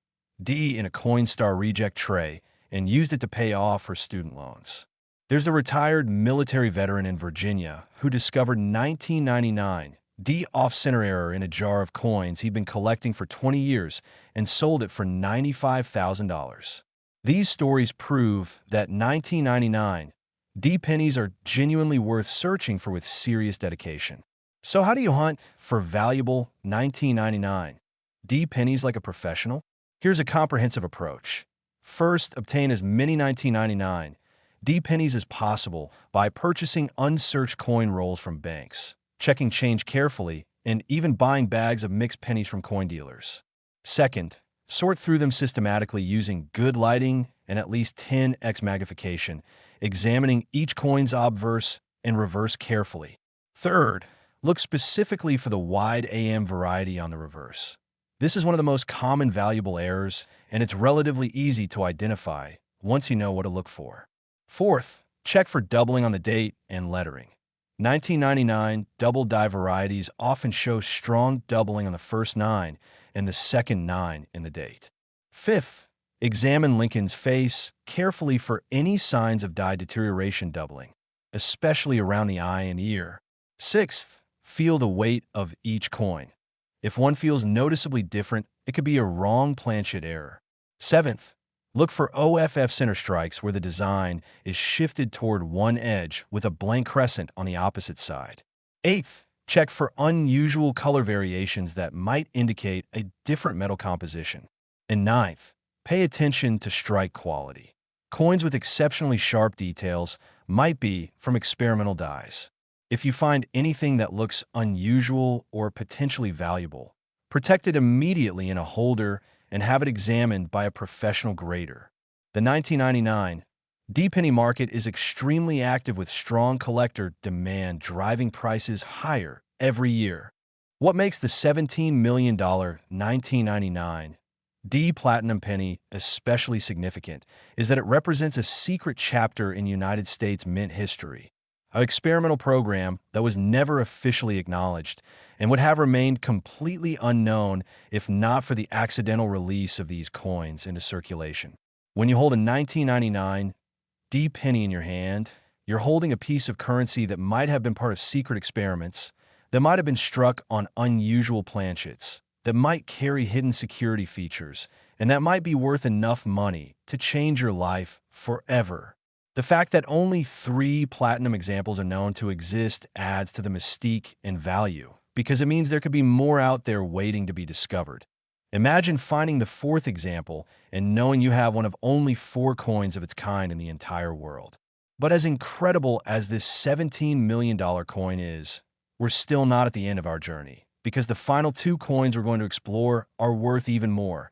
D in a Coinstar reject tray and used it to pay off her student loans. There's the retired military veteran in Virginia who discovered 1999 D. Off-center error in a jar of coins he'd been collecting for 20 years and sold it for $95,000. These stories prove that 1999 D pennies are genuinely worth searching for with serious dedication. So how do you hunt for valuable 1999 D pennies like a professional? Here's a comprehensive approach. First, obtain as many 1999 D pennies as possible by purchasing unsearched coin rolls from banks, checking change carefully, and even buying bags of mixed pennies from coin dealers. Second, sort through them systematically using good lighting and at least 10x magnification, examining each coin's obverse and reverse carefully. Third, look specifically for the wide AM variety on the reverse. This is one of the most common valuable errors, and it's relatively easy to identify once you know what to look for. Fourth, check for doubling on the date and lettering. 1999 double die varieties often show strong doubling on the first 9 and the second 9 in the date. Fifth, examine Lincoln's face carefully for any signs of die deterioration doubling, especially around the eye and ear. Sixth, feel the weight of each coin. If one feels noticeably different, it could be a wrong planchet error. Seventh, look for OFF center strikes where the design is shifted toward one edge with a blank crescent on the opposite side. Eighth, check for unusual color variations that might indicate a different metal composition. And ninth, pay attention to strike quality. Coins with exceptionally sharp details might be from experimental dies. If you find anything that looks unusual or potentially valuable, protect it immediately in a holder and have it examined by a professional grader. The 1999 D penny market is extremely active with strong collector demand driving prices higher every year. What makes the $17 million 1999 D platinum penny especially significant is that it represents a secret chapter in United States mint history, an experimental program that was never officially acknowledged and would have remained completely unknown if not for the accidental release of these coins into circulation. When you hold a 1999 D penny in your hand, you're holding a piece of currency that might have been part of secret experiments, that might have been struck on unusual planchets, that might carry hidden security features, and that might be worth enough money to change your life forever. The fact that only 3 platinum examples are known to exist adds to the mystique and value, because it means there could be more out there waiting to be discovered. Imagine finding the 4th example and knowing you have one of only 4 coins of its kind in the entire world. But as incredible as this $17 million coin is, we're still not at the end of our journey, because the final 2 coins we're going to explore are worth even more.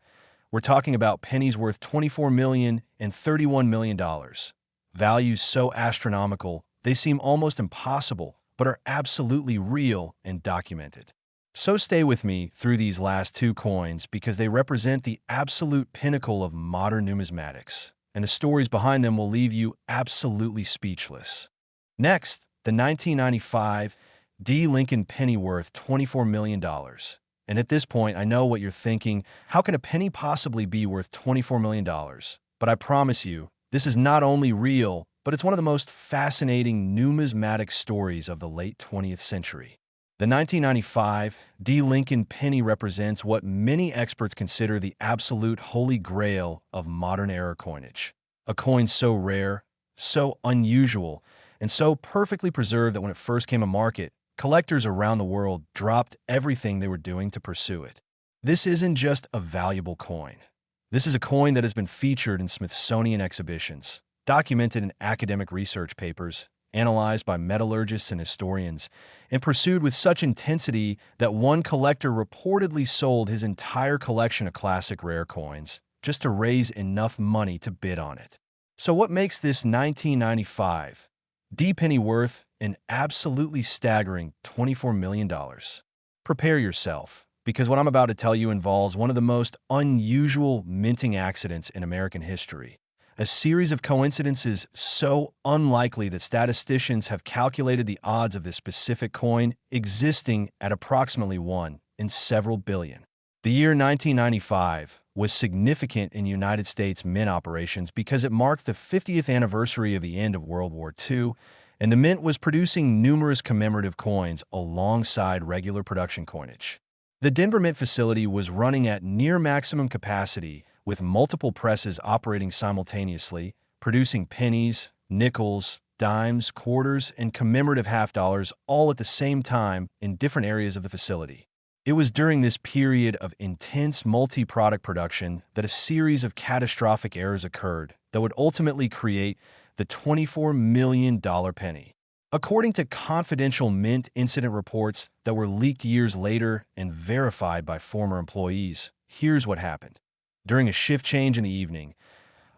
We're talking about pennies worth $24 million and $31 million. Values so astronomical, they seem almost impossible, but are absolutely real and documented. So stay with me through these last 2 coins because they represent the absolute pinnacle of modern numismatics, and the stories behind them will leave you absolutely speechless. Next, the 1995 D. Lincoln penny worth $24 million. And at this point, I know what you're thinking, how can a penny possibly be worth $24 million? But I promise you, this is not only real, but it's one of the most fascinating numismatic stories of the late 20th century. The 1995 D. Lincoln penny represents what many experts consider the absolute holy grail of modern-era coinage. A coin so rare, so unusual, and so perfectly preserved that when it first came to market, collectors around the world dropped everything they were doing to pursue it. This isn't just a valuable coin. This is a coin that has been featured in Smithsonian exhibitions, documented in academic research papers, analyzed by metallurgists and historians, and pursued with such intensity that one collector reportedly sold his entire collection of classic rare coins just to raise enough money to bid on it. So what makes this 1995 D penny worth an absolutely staggering $24 million? Prepare yourself, because what I'm about to tell you involves one of the most unusual minting accidents in American history. A series of coincidences so unlikely that statisticians have calculated the odds of this specific coin existing at approximately 1 in several billion. The year 1995 was significant in United States mint operations because it marked the 50th anniversary of the end of World War II and the mint was producing numerous commemorative coins alongside regular production coinage. The Denver Mint facility was running at near maximum capacity, with multiple presses operating simultaneously, producing pennies, nickels, dimes, quarters, and commemorative half dollars all at the same time in different areas of the facility. It was during this period of intense multi-product production that a series of catastrophic errors occurred that would ultimately create the $24 million penny. According to confidential Mint incident reports that were leaked years later and verified by former employees, here's what happened. During a shift change in the evening,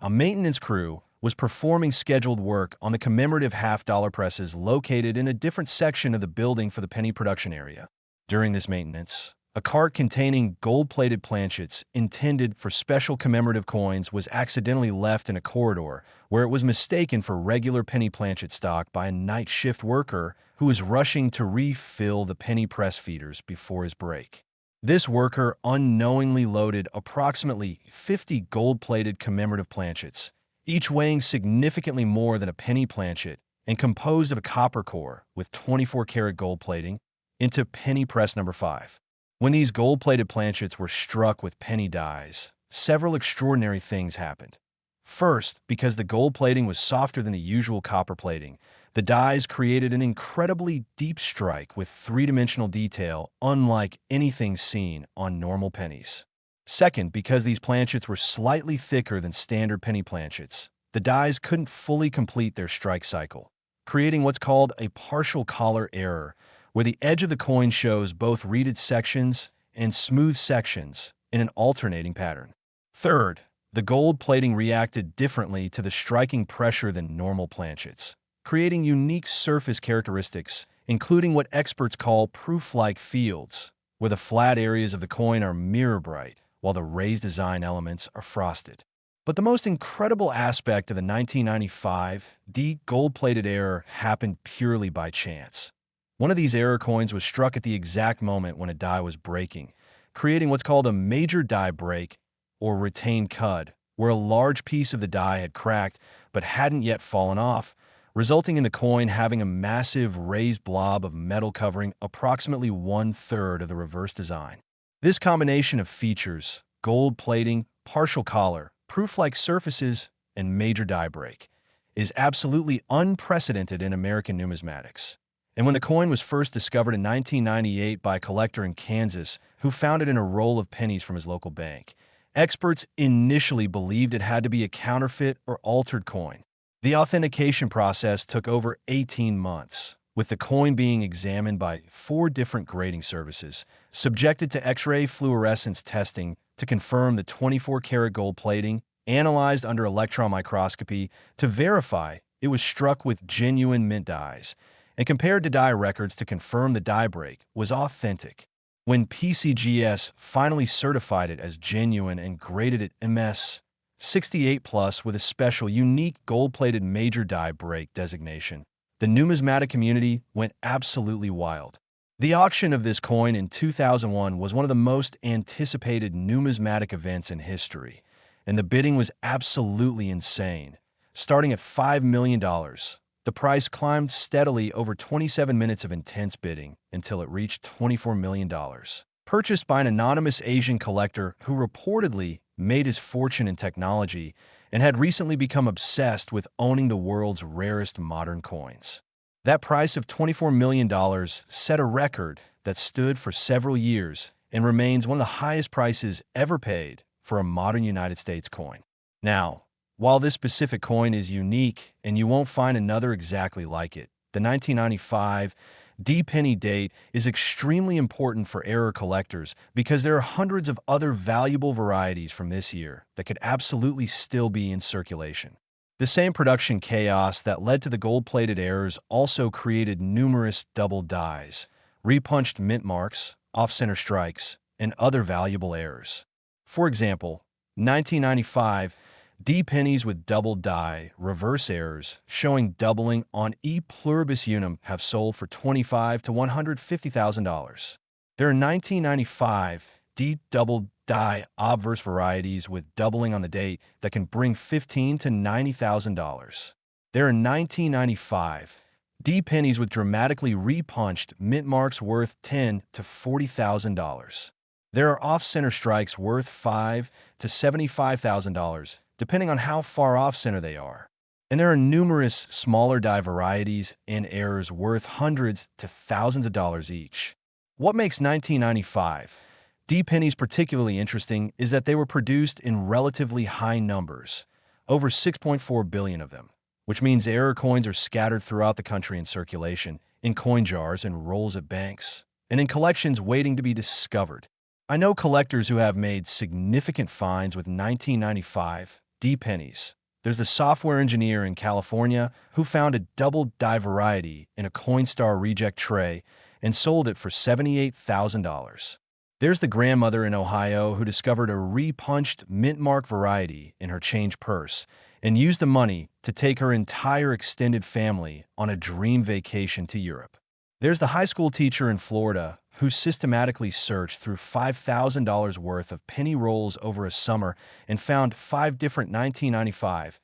a maintenance crew was performing scheduled work on the commemorative half-dollar presses located in a different section of the building for the penny production area. During this maintenance, a cart containing gold-plated planchets intended for special commemorative coins was accidentally left in a corridor where it was mistaken for regular penny planchet stock by a night shift worker who was rushing to refill the penny press feeders before his break. This worker unknowingly loaded approximately 50 gold-plated commemorative planchets, each weighing significantly more than a penny planchet and composed of a copper core with 24-karat gold plating, into penny press number 5. When these gold-plated planchets were struck with penny dies, several extraordinary things happened. First, because the gold plating was softer than the usual copper plating, the dies created an incredibly deep strike with three-dimensional detail unlike anything seen on normal pennies. Second, because these planchets were slightly thicker than standard penny planchets, the dies couldn't fully complete their strike cycle, creating what's called a partial collar error, where the edge of the coin shows both reeded sections and smooth sections in an alternating pattern. Third, the gold plating reacted differently to the striking pressure than normal planchets, creating unique surface characteristics, including what experts call proof-like fields, where the flat areas of the coin are mirror-bright, while the raised design elements are frosted. But the most incredible aspect of the 1995 D gold-plated error happened purely by chance. One of these error coins was struck at the exact moment when a die was breaking, creating what's called a major die break or retained cud, where a large piece of the die had cracked but hadn't yet fallen off, resulting in the coin having a massive raised blob of metal covering approximately 1/3 of the reverse design. This combination of features, gold plating, partial collar, proof-like surfaces, and major die break, is absolutely unprecedented in American numismatics. And when the coin was first discovered in 1998 by a collector in Kansas who found it in a roll of pennies from his local bank, experts initially believed it had to be a counterfeit or altered coin. The authentication process took over 18 months, with the coin being examined by 4 different grading services, subjected to X-ray fluorescence testing to confirm the 24-karat gold plating, analyzed under electron microscopy to verify it was struck with genuine mint dies, and compared to die records to confirm the die break was authentic. When PCGS finally certified it as genuine and graded it MS 68+ with a special unique gold-plated major die break designation, the numismatic community went absolutely wild. The auction of this coin in 2001 was one of the most anticipated numismatic events in history, and the bidding was absolutely insane. Starting at $5 million, the price climbed steadily over 27 minutes of intense bidding until it reached $24 million. Purchased by an anonymous Asian collector who reportedly made his fortune in technology and had recently become obsessed with owning the world's rarest modern coins. That price of $24 million set a record that stood for several years and remains one of the highest prices ever paid for a modern United States coin. Now, while this specific coin is unique and you won't find another exactly like it, the 1995 D penny date is extremely important for error collectors because there are hundreds of other valuable varieties from this year that could absolutely still be in circulation. The same production chaos that led to the gold-plated errors also created numerous double dies, repunched mint marks, off-center strikes, and other valuable errors. For example, 1995 D pennies with double die reverse errors showing doubling on E pluribus unum have sold for $25,000 to $150,000. There are 1995 D double die obverse varieties with doubling on the date that can bring $15,000 to $90,000. There are 1995 D pennies with dramatically repunched mint marks worth $10,000 to $40,000. There are off-center strikes worth $5,000 to $75,000, depending on how far off-center they are. And there are numerous smaller die varieties and errors worth hundreds to thousands of dollars each. What makes 1995 D pennies particularly interesting is that they were produced in relatively high numbers, over 6.4 billion of them, which means error coins are scattered throughout the country in circulation, in coin jars and rolls at banks, and in collections waiting to be discovered. I know collectors who have made significant finds with 1995 D pennies. There's the software engineer in California who found a double die variety in a Coinstar reject tray and sold it for $78,000. There's the grandmother in Ohio who discovered a repunched mint mark variety in her change purse and used the money to take her entire extended family on a dream vacation to Europe. There's the high school teacher in Florida who systematically searched through $5,000 worth of penny rolls over a summer and found 5 different 1995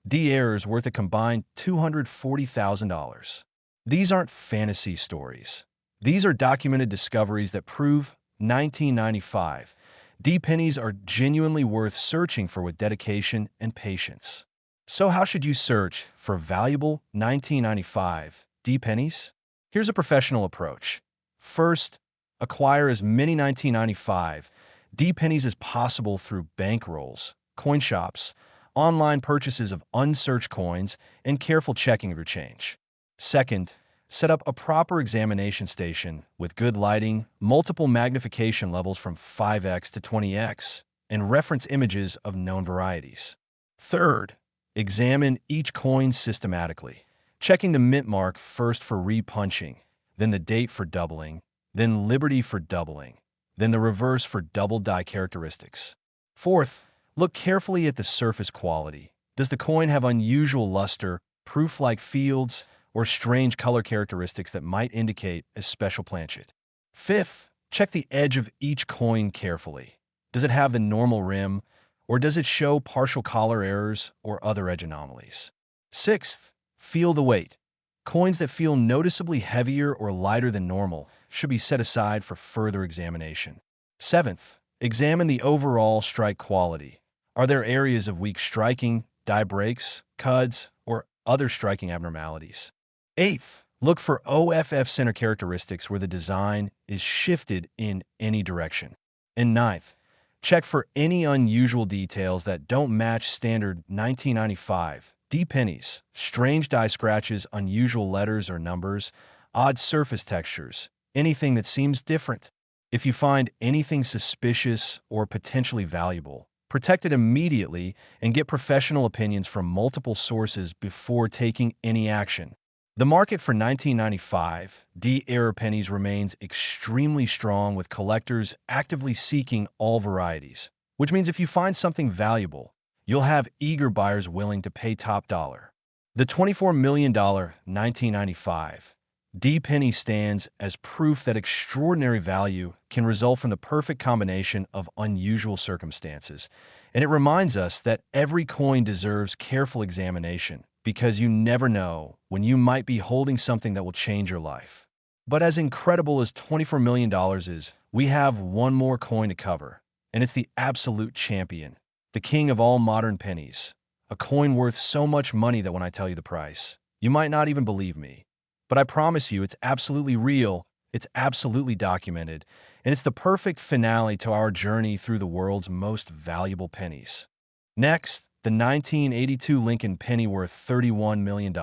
D errors worth a combined $240,000. These aren't fantasy stories. These are documented discoveries that prove 1995 D pennies are genuinely worth searching for with dedication and patience. So how should you search for valuable 1995 D pennies? Here's a professional approach. First, acquire as many 1995 D pennies as possible through bank rolls, coin shops, online purchases of unsearched coins, and careful checking of your change. Second, set up a proper examination station with good lighting, multiple magnification levels from 5x to 20x, and reference images of known varieties. Third, examine each coin systematically, checking the mint mark first for repunching, then the date for doubling, then Liberty for doubling, then the reverse for double die characteristics. Fourth, look carefully at the surface quality. Does the coin have unusual luster, proof-like fields, or strange color characteristics that might indicate a special planchet? Fifth, check the edge of each coin carefully. Does it have the normal rim, or does it show partial collar errors or other edge anomalies? Sixth, feel the weight. Coins that feel noticeably heavier or lighter than normal should be set aside for further examination. Seventh, examine the overall strike quality. Are there areas of weak striking, die breaks, cuds, or other striking abnormalities? Eighth, look for OFF center characteristics where the design is shifted in any direction. And ninth, check for any unusual details that don't match standard 1995 D pennies, strange die scratches, unusual letters or numbers, odd surface textures, anything that seems different. If you find anything suspicious or potentially valuable, protect it immediately and get professional opinions from multiple sources before taking any action. The market for 1995 D error pennies remains extremely strong, with collectors actively seeking all varieties, which means if you find something valuable, you'll have eager buyers willing to pay top dollar. The $24 million 1995 D penny stands as proof that extraordinary value can result from the perfect combination of unusual circumstances, and it reminds us that every coin deserves careful examination, because you never know when you might be holding something that will change your life. But as incredible as $24 million is, we have one more coin to cover, and it's the absolute champion, the king of all modern pennies, a coin worth so much money that when I tell you the price, you might not even believe me. But I promise you, it's absolutely real, it's absolutely documented, and it's the perfect finale to our journey through the world's most valuable pennies. Next, the 1982 Lincoln penny worth $31 million.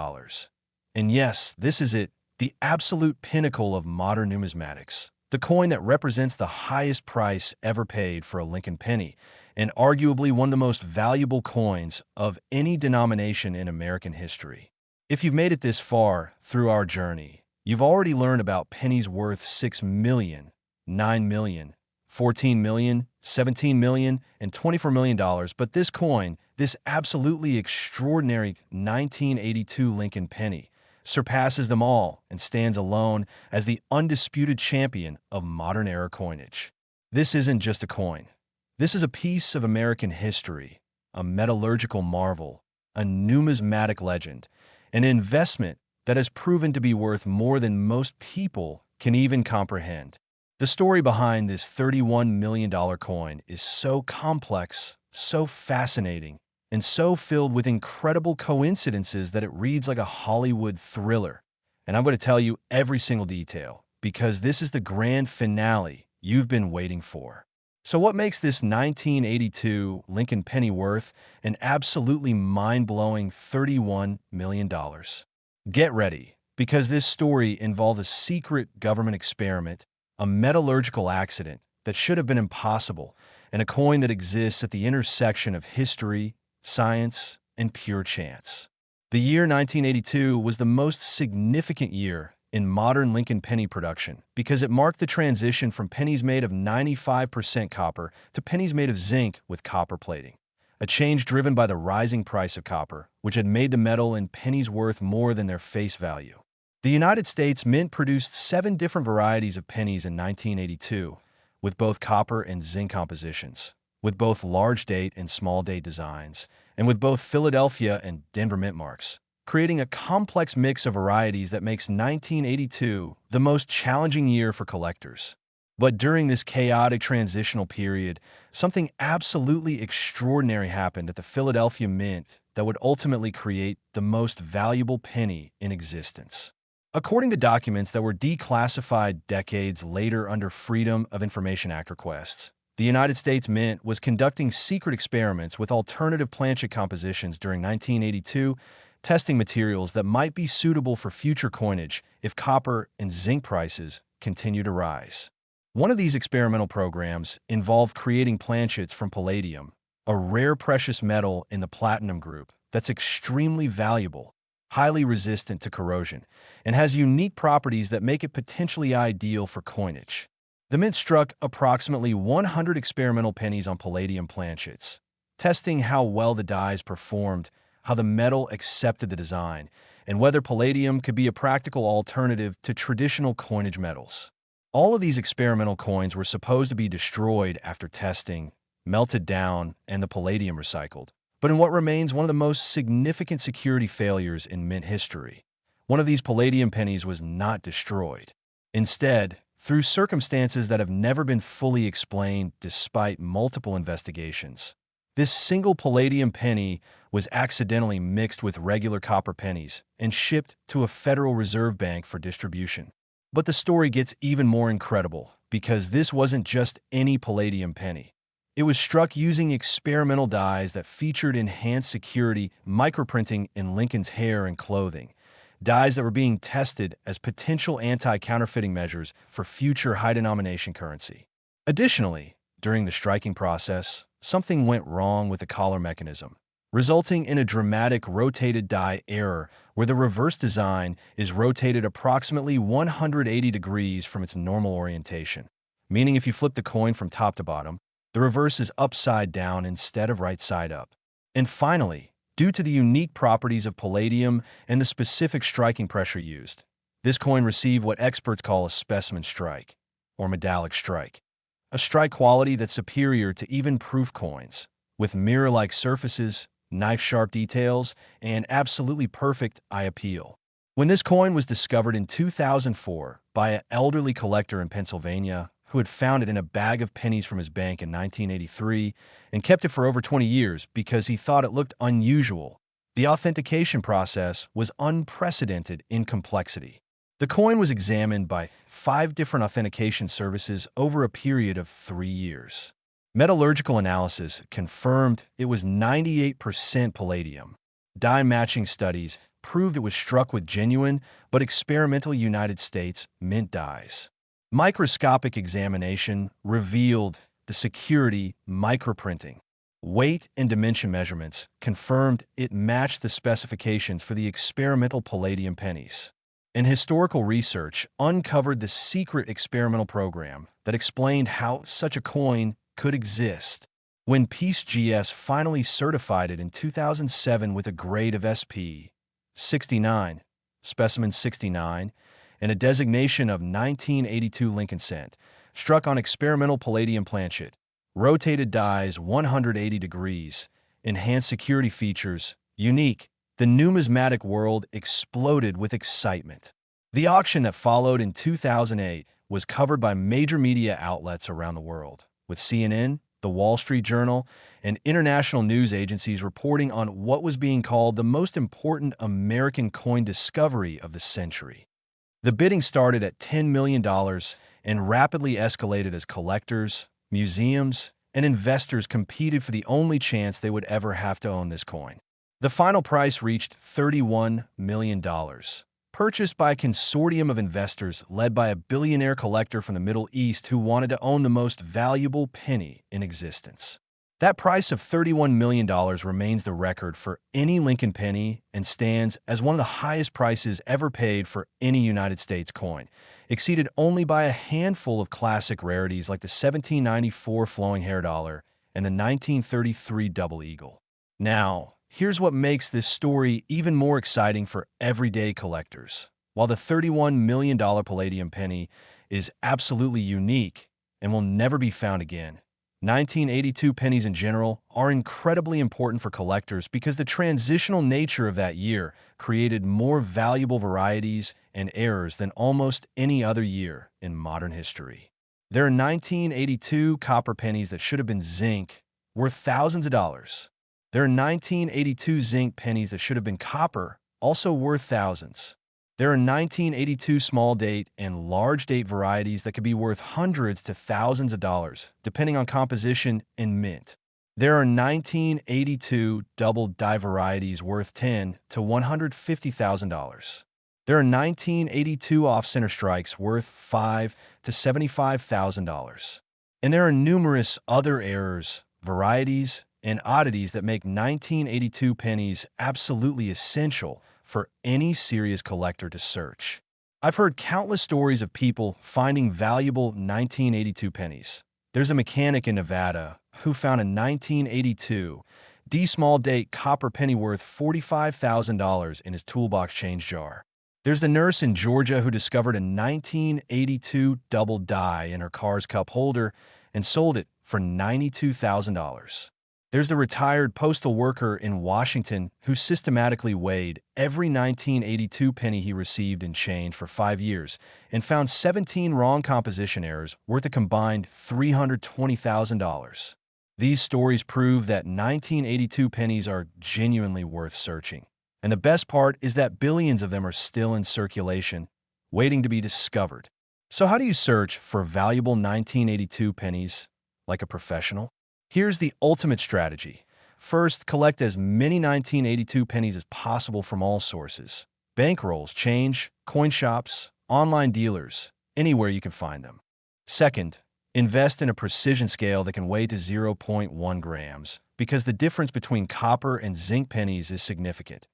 And yes, this is it, the absolute pinnacle of modern numismatics, the coin that represents the highest price ever paid for a Lincoln penny, and arguably one of the most valuable coins of any denomination in American history. If you've made it this far through our journey, you've already learned about pennies worth $6 million, $9 million, $14 million, $17 million, and $24 million, but this coin, this absolutely extraordinary 1982 Lincoln penny, surpasses them all and stands alone as the undisputed champion of modern era coinage. This isn't just a coin. This is a piece of American history, a metallurgical marvel, a numismatic legend, an investment that has proven to be worth more than most people can even comprehend. The story behind this $31 million coin is so complex, so fascinating, and so filled with incredible coincidences that it reads like a Hollywood thriller. And I'm going to tell you every single detail, because this is the grand finale you've been waiting for. So what makes this 1982 Lincoln penny worth an absolutely mind-blowing $31 million? Get ready, because this story involved a secret government experiment, a metallurgical accident that should have been impossible, and a coin that exists at the intersection of history, science, and pure chance. The year 1982 was the most significant year in modern Lincoln penny production because it marked the transition from pennies made of 95% copper to pennies made of zinc with copper plating, a change driven by the rising price of copper, which had made the metal in pennies worth more than their face value. The United States Mint produced 7 different varieties of pennies in 1982, with both copper and zinc compositions, with both large date and small date designs, and with both Philadelphia and Denver mint marks, creating a complex mix of varieties that makes 1982 the most challenging year for collectors. But during this chaotic transitional period, something absolutely extraordinary happened at the Philadelphia Mint that would ultimately create the most valuable penny in existence. According to documents that were declassified decades later under Freedom of Information Act requests, the United States Mint was conducting secret experiments with alternative planchet compositions during 1982, testing materials that might be suitable for future coinage if copper and zinc prices continue to rise. One of these experimental programs involved creating planchets from palladium, a rare precious metal in the platinum group that's extremely valuable, highly resistant to corrosion, and has unique properties that make it potentially ideal for coinage. The Mint struck approximately 100 experimental pennies on palladium planchets, testing how well the dies performed, how the metal accepted the design, and whether palladium could be a practical alternative to traditional coinage metals. All of these experimental coins were supposed to be destroyed after testing, melted down, and the palladium recycled. But in what remains one of the most significant security failures in Mint history, one of these palladium pennies was not destroyed. Instead, through circumstances that have never been fully explained despite multiple investigations, this single palladium penny was accidentally mixed with regular copper pennies and shipped to a Federal Reserve Bank for distribution. But the story gets even more incredible because this wasn't just any palladium penny. It was struck using experimental dies that featured enhanced security microprinting in Lincoln's hair and clothing, dies that were being tested as potential anti-counterfeiting measures for future high-denomination currency. Additionally, during the striking process, something went wrong with the collar mechanism, resulting in a dramatic rotated die error where the reverse design is rotated approximately 180 degrees from its normal orientation, meaning if you flip the coin from top to bottom, the reverse is upside down instead of right side up. And finally, due to the unique properties of palladium and the specific striking pressure used, this coin received what experts call a specimen strike, or medallic strike, a strike quality that's superior to even proof coins, with mirror-like surfaces, knife-sharp details, and absolutely perfect eye appeal. When this coin was discovered in 2004 by an elderly collector in Pennsylvania who had found it in a bag of pennies from his bank in 1983 and kept it for over 20 years because he thought it looked unusual, the authentication process was unprecedented in complexity. The coin was examined by 5 different authentication services over a period of 3 years. Metallurgical analysis confirmed it was 98% palladium. Die matching studies proved it was struck with genuine but experimental United States Mint dies. Microscopic examination revealed the security microprinting. Weight and dimension measurements confirmed it matched the specifications for the experimental palladium pennies. And historical research uncovered the secret experimental program that explained how such a coin could exist. When PENNIes finally certified it in 2007 with a grade of SP 69, specimen 69, and a designation of 1982 Lincoln cent, struck on experimental palladium planchet, rotated dies 180 degrees, enhanced security features, unique, the numismatic world exploded with excitement. The auction that followed in 2008 was covered by major media outlets around the world, with CNN, the Wall Street Journal, and international news agencies reporting on what was being called the most important American coin discovery of the century. The bidding started at $10 million and rapidly escalated as collectors, museums, and investors competed for the only chance they would ever have to own this coin. The final price reached $31 million, purchased by a consortium of investors led by a billionaire collector from the Middle East who wanted to own the most valuable penny in existence. That price of $31 million remains the record for any Lincoln penny and stands as one of the highest prices ever paid for any United States coin, exceeded only by a handful of classic rarities like the 1794 flowing hair dollar and the 1933 double eagle. Now, here's what makes this story even more exciting for everyday collectors. While the $31 million palladium penny is absolutely unique and will never be found again, 1982 pennies in general are incredibly important for collectors because the transitional nature of that year created more valuable varieties and errors than almost any other year in modern history. There are 1982 copper pennies that should have been zinc, worth thousands of dollars. There are 1982 zinc pennies that should have been copper, also worth thousands. There are 1982 small date and large date varieties that could be worth hundreds to thousands of dollars, depending on composition and mint. There are 1982 double die varieties worth $10,000 to $150,000. There are 1982 off-center strikes worth $5,000 to $75,000. And there are numerous other errors, varieties, and oddities that make 1982 pennies absolutely essential for any serious collector to search. I've heard countless stories of people finding valuable 1982 pennies. There's a mechanic in Nevada who found a 1982 D small date copper penny worth $45,000 in his toolbox change jar. There's the nurse in Georgia who discovered a 1982 double die in her car's cup holder and sold it for $92,000. There's the retired postal worker in Washington who systematically weighed every 1982 penny he received in change for 5 years and found 17 wrong composition errors worth a combined $320,000. These stories prove that 1982 pennies are genuinely worth searching. And the best part is that billions of them are still in circulation, waiting to be discovered. So how do you search for valuable 1982 pennies like a professional? Here's the ultimate strategy. First, collect as many 1982 pennies as possible from all sources. Bankrolls, change, coin shops, online dealers, anywhere you can find them. Second, invest in a precision scale that can weigh to 0.1 grams, because the difference between copper and zinc pennies is significant.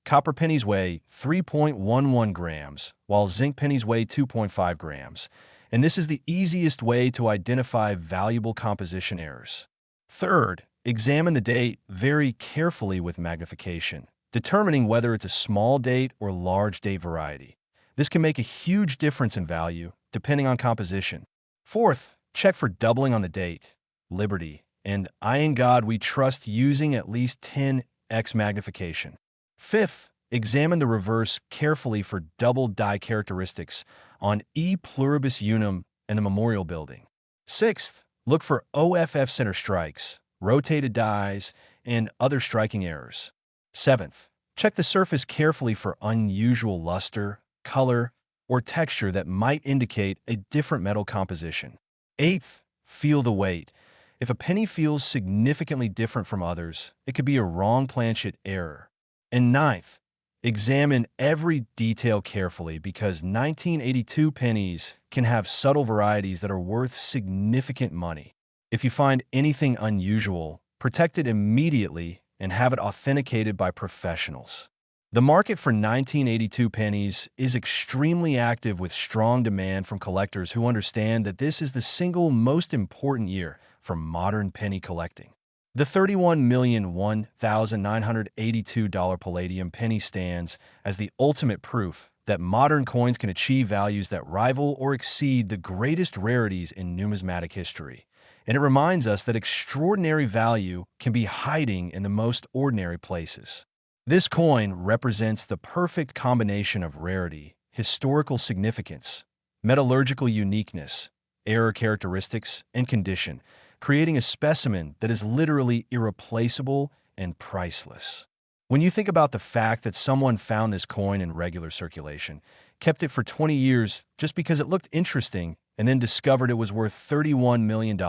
Copper pennies weigh 3.11 grams, while zinc pennies weigh 2.5 grams, and this is the easiest way to identify valuable composition errors. Third, examine the date very carefully with magnification, determining whether it's a small date or large date variety. This can make a huge difference in value, depending on composition. Fourth, check for doubling on the date, Liberty, and I in God we trust using at least 10x magnification. Fifth, examine the reverse carefully for double die characteristics on E pluribus unum and the memorial building. Sixth, look for OFF center strikes, rotated dies, and other striking errors. Seventh, check the surface carefully for unusual luster, color, or texture that might indicate a different metal composition. Eighth, feel the weight. If a penny feels significantly different from others, it could be a wrong planchet error. And ninth, examine every detail carefully because 1982 pennies can have subtle varieties that are worth significant money. If you find anything unusual, protect it immediately and have it authenticated by professionals. The market for 1982 pennies is extremely active with strong demand from collectors who understand that this is the single most important year for modern penny collecting. The $31,001,982 palladium penny stands as the ultimate proof that modern coins can achieve values that rival or exceed the greatest rarities in numismatic history. And it reminds us that extraordinary value can be hiding in the most ordinary places. This coin represents the perfect combination of rarity, historical significance, metallurgical uniqueness, error characteristics, and condition, creating a specimen that is literally irreplaceable and priceless. When you think about the fact that someone found this coin in regular circulation, kept it for 20 years just because it looked interesting, and then discovered it was worth $31 million,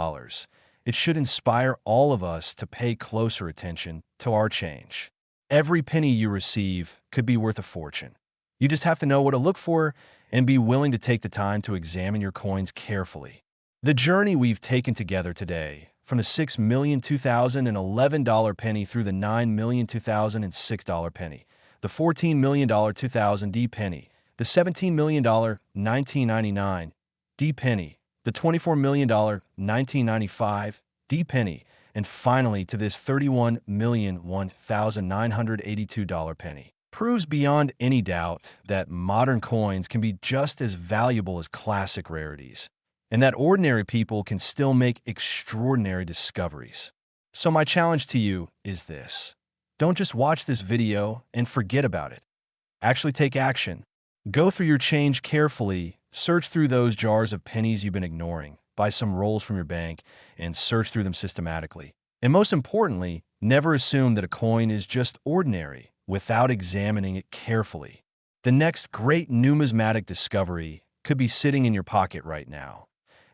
it should inspire all of us to pay closer attention to our change. Every penny you receive could be worth a fortune. You just have to know what to look for and be willing to take the time to examine your coins carefully. The journey we've taken together today, from the $6,000,2011 penny through the $9,000,2006 penny, the $14 million 2000 D penny, the $17 million 1999 D penny, the $24 million 1995 D penny, and finally to this $31,001,982 penny, proves beyond any doubt that modern coins can be just as valuable as classic rarities, and that ordinary people can still make extraordinary discoveries. So my challenge to you is this. Don't just watch this video and forget about it. Actually take action. Go through your change carefully, search through those jars of pennies you've been ignoring, buy some rolls from your bank, and search through them systematically. And most importantly, never assume that a coin is just ordinary without examining it carefully. The next great numismatic discovery could be sitting in your pocket right now.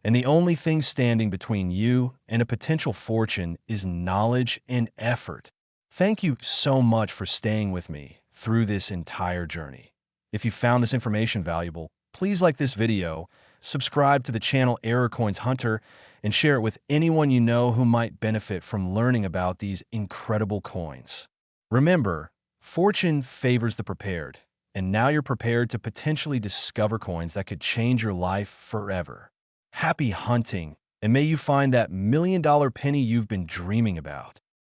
And the only thing standing between you and a potential fortune is knowledge and effort. Thank you so much for staying with me through this entire journey. If you found this information valuable, please like this video, subscribe to the channel Error Coins Hunter, and share it with anyone you know who might benefit from learning about these incredible coins. Remember, fortune favors the prepared, and now you're prepared to potentially discover coins that could change your life forever. Happy hunting, and may you find that $1 million penny you've been dreaming about.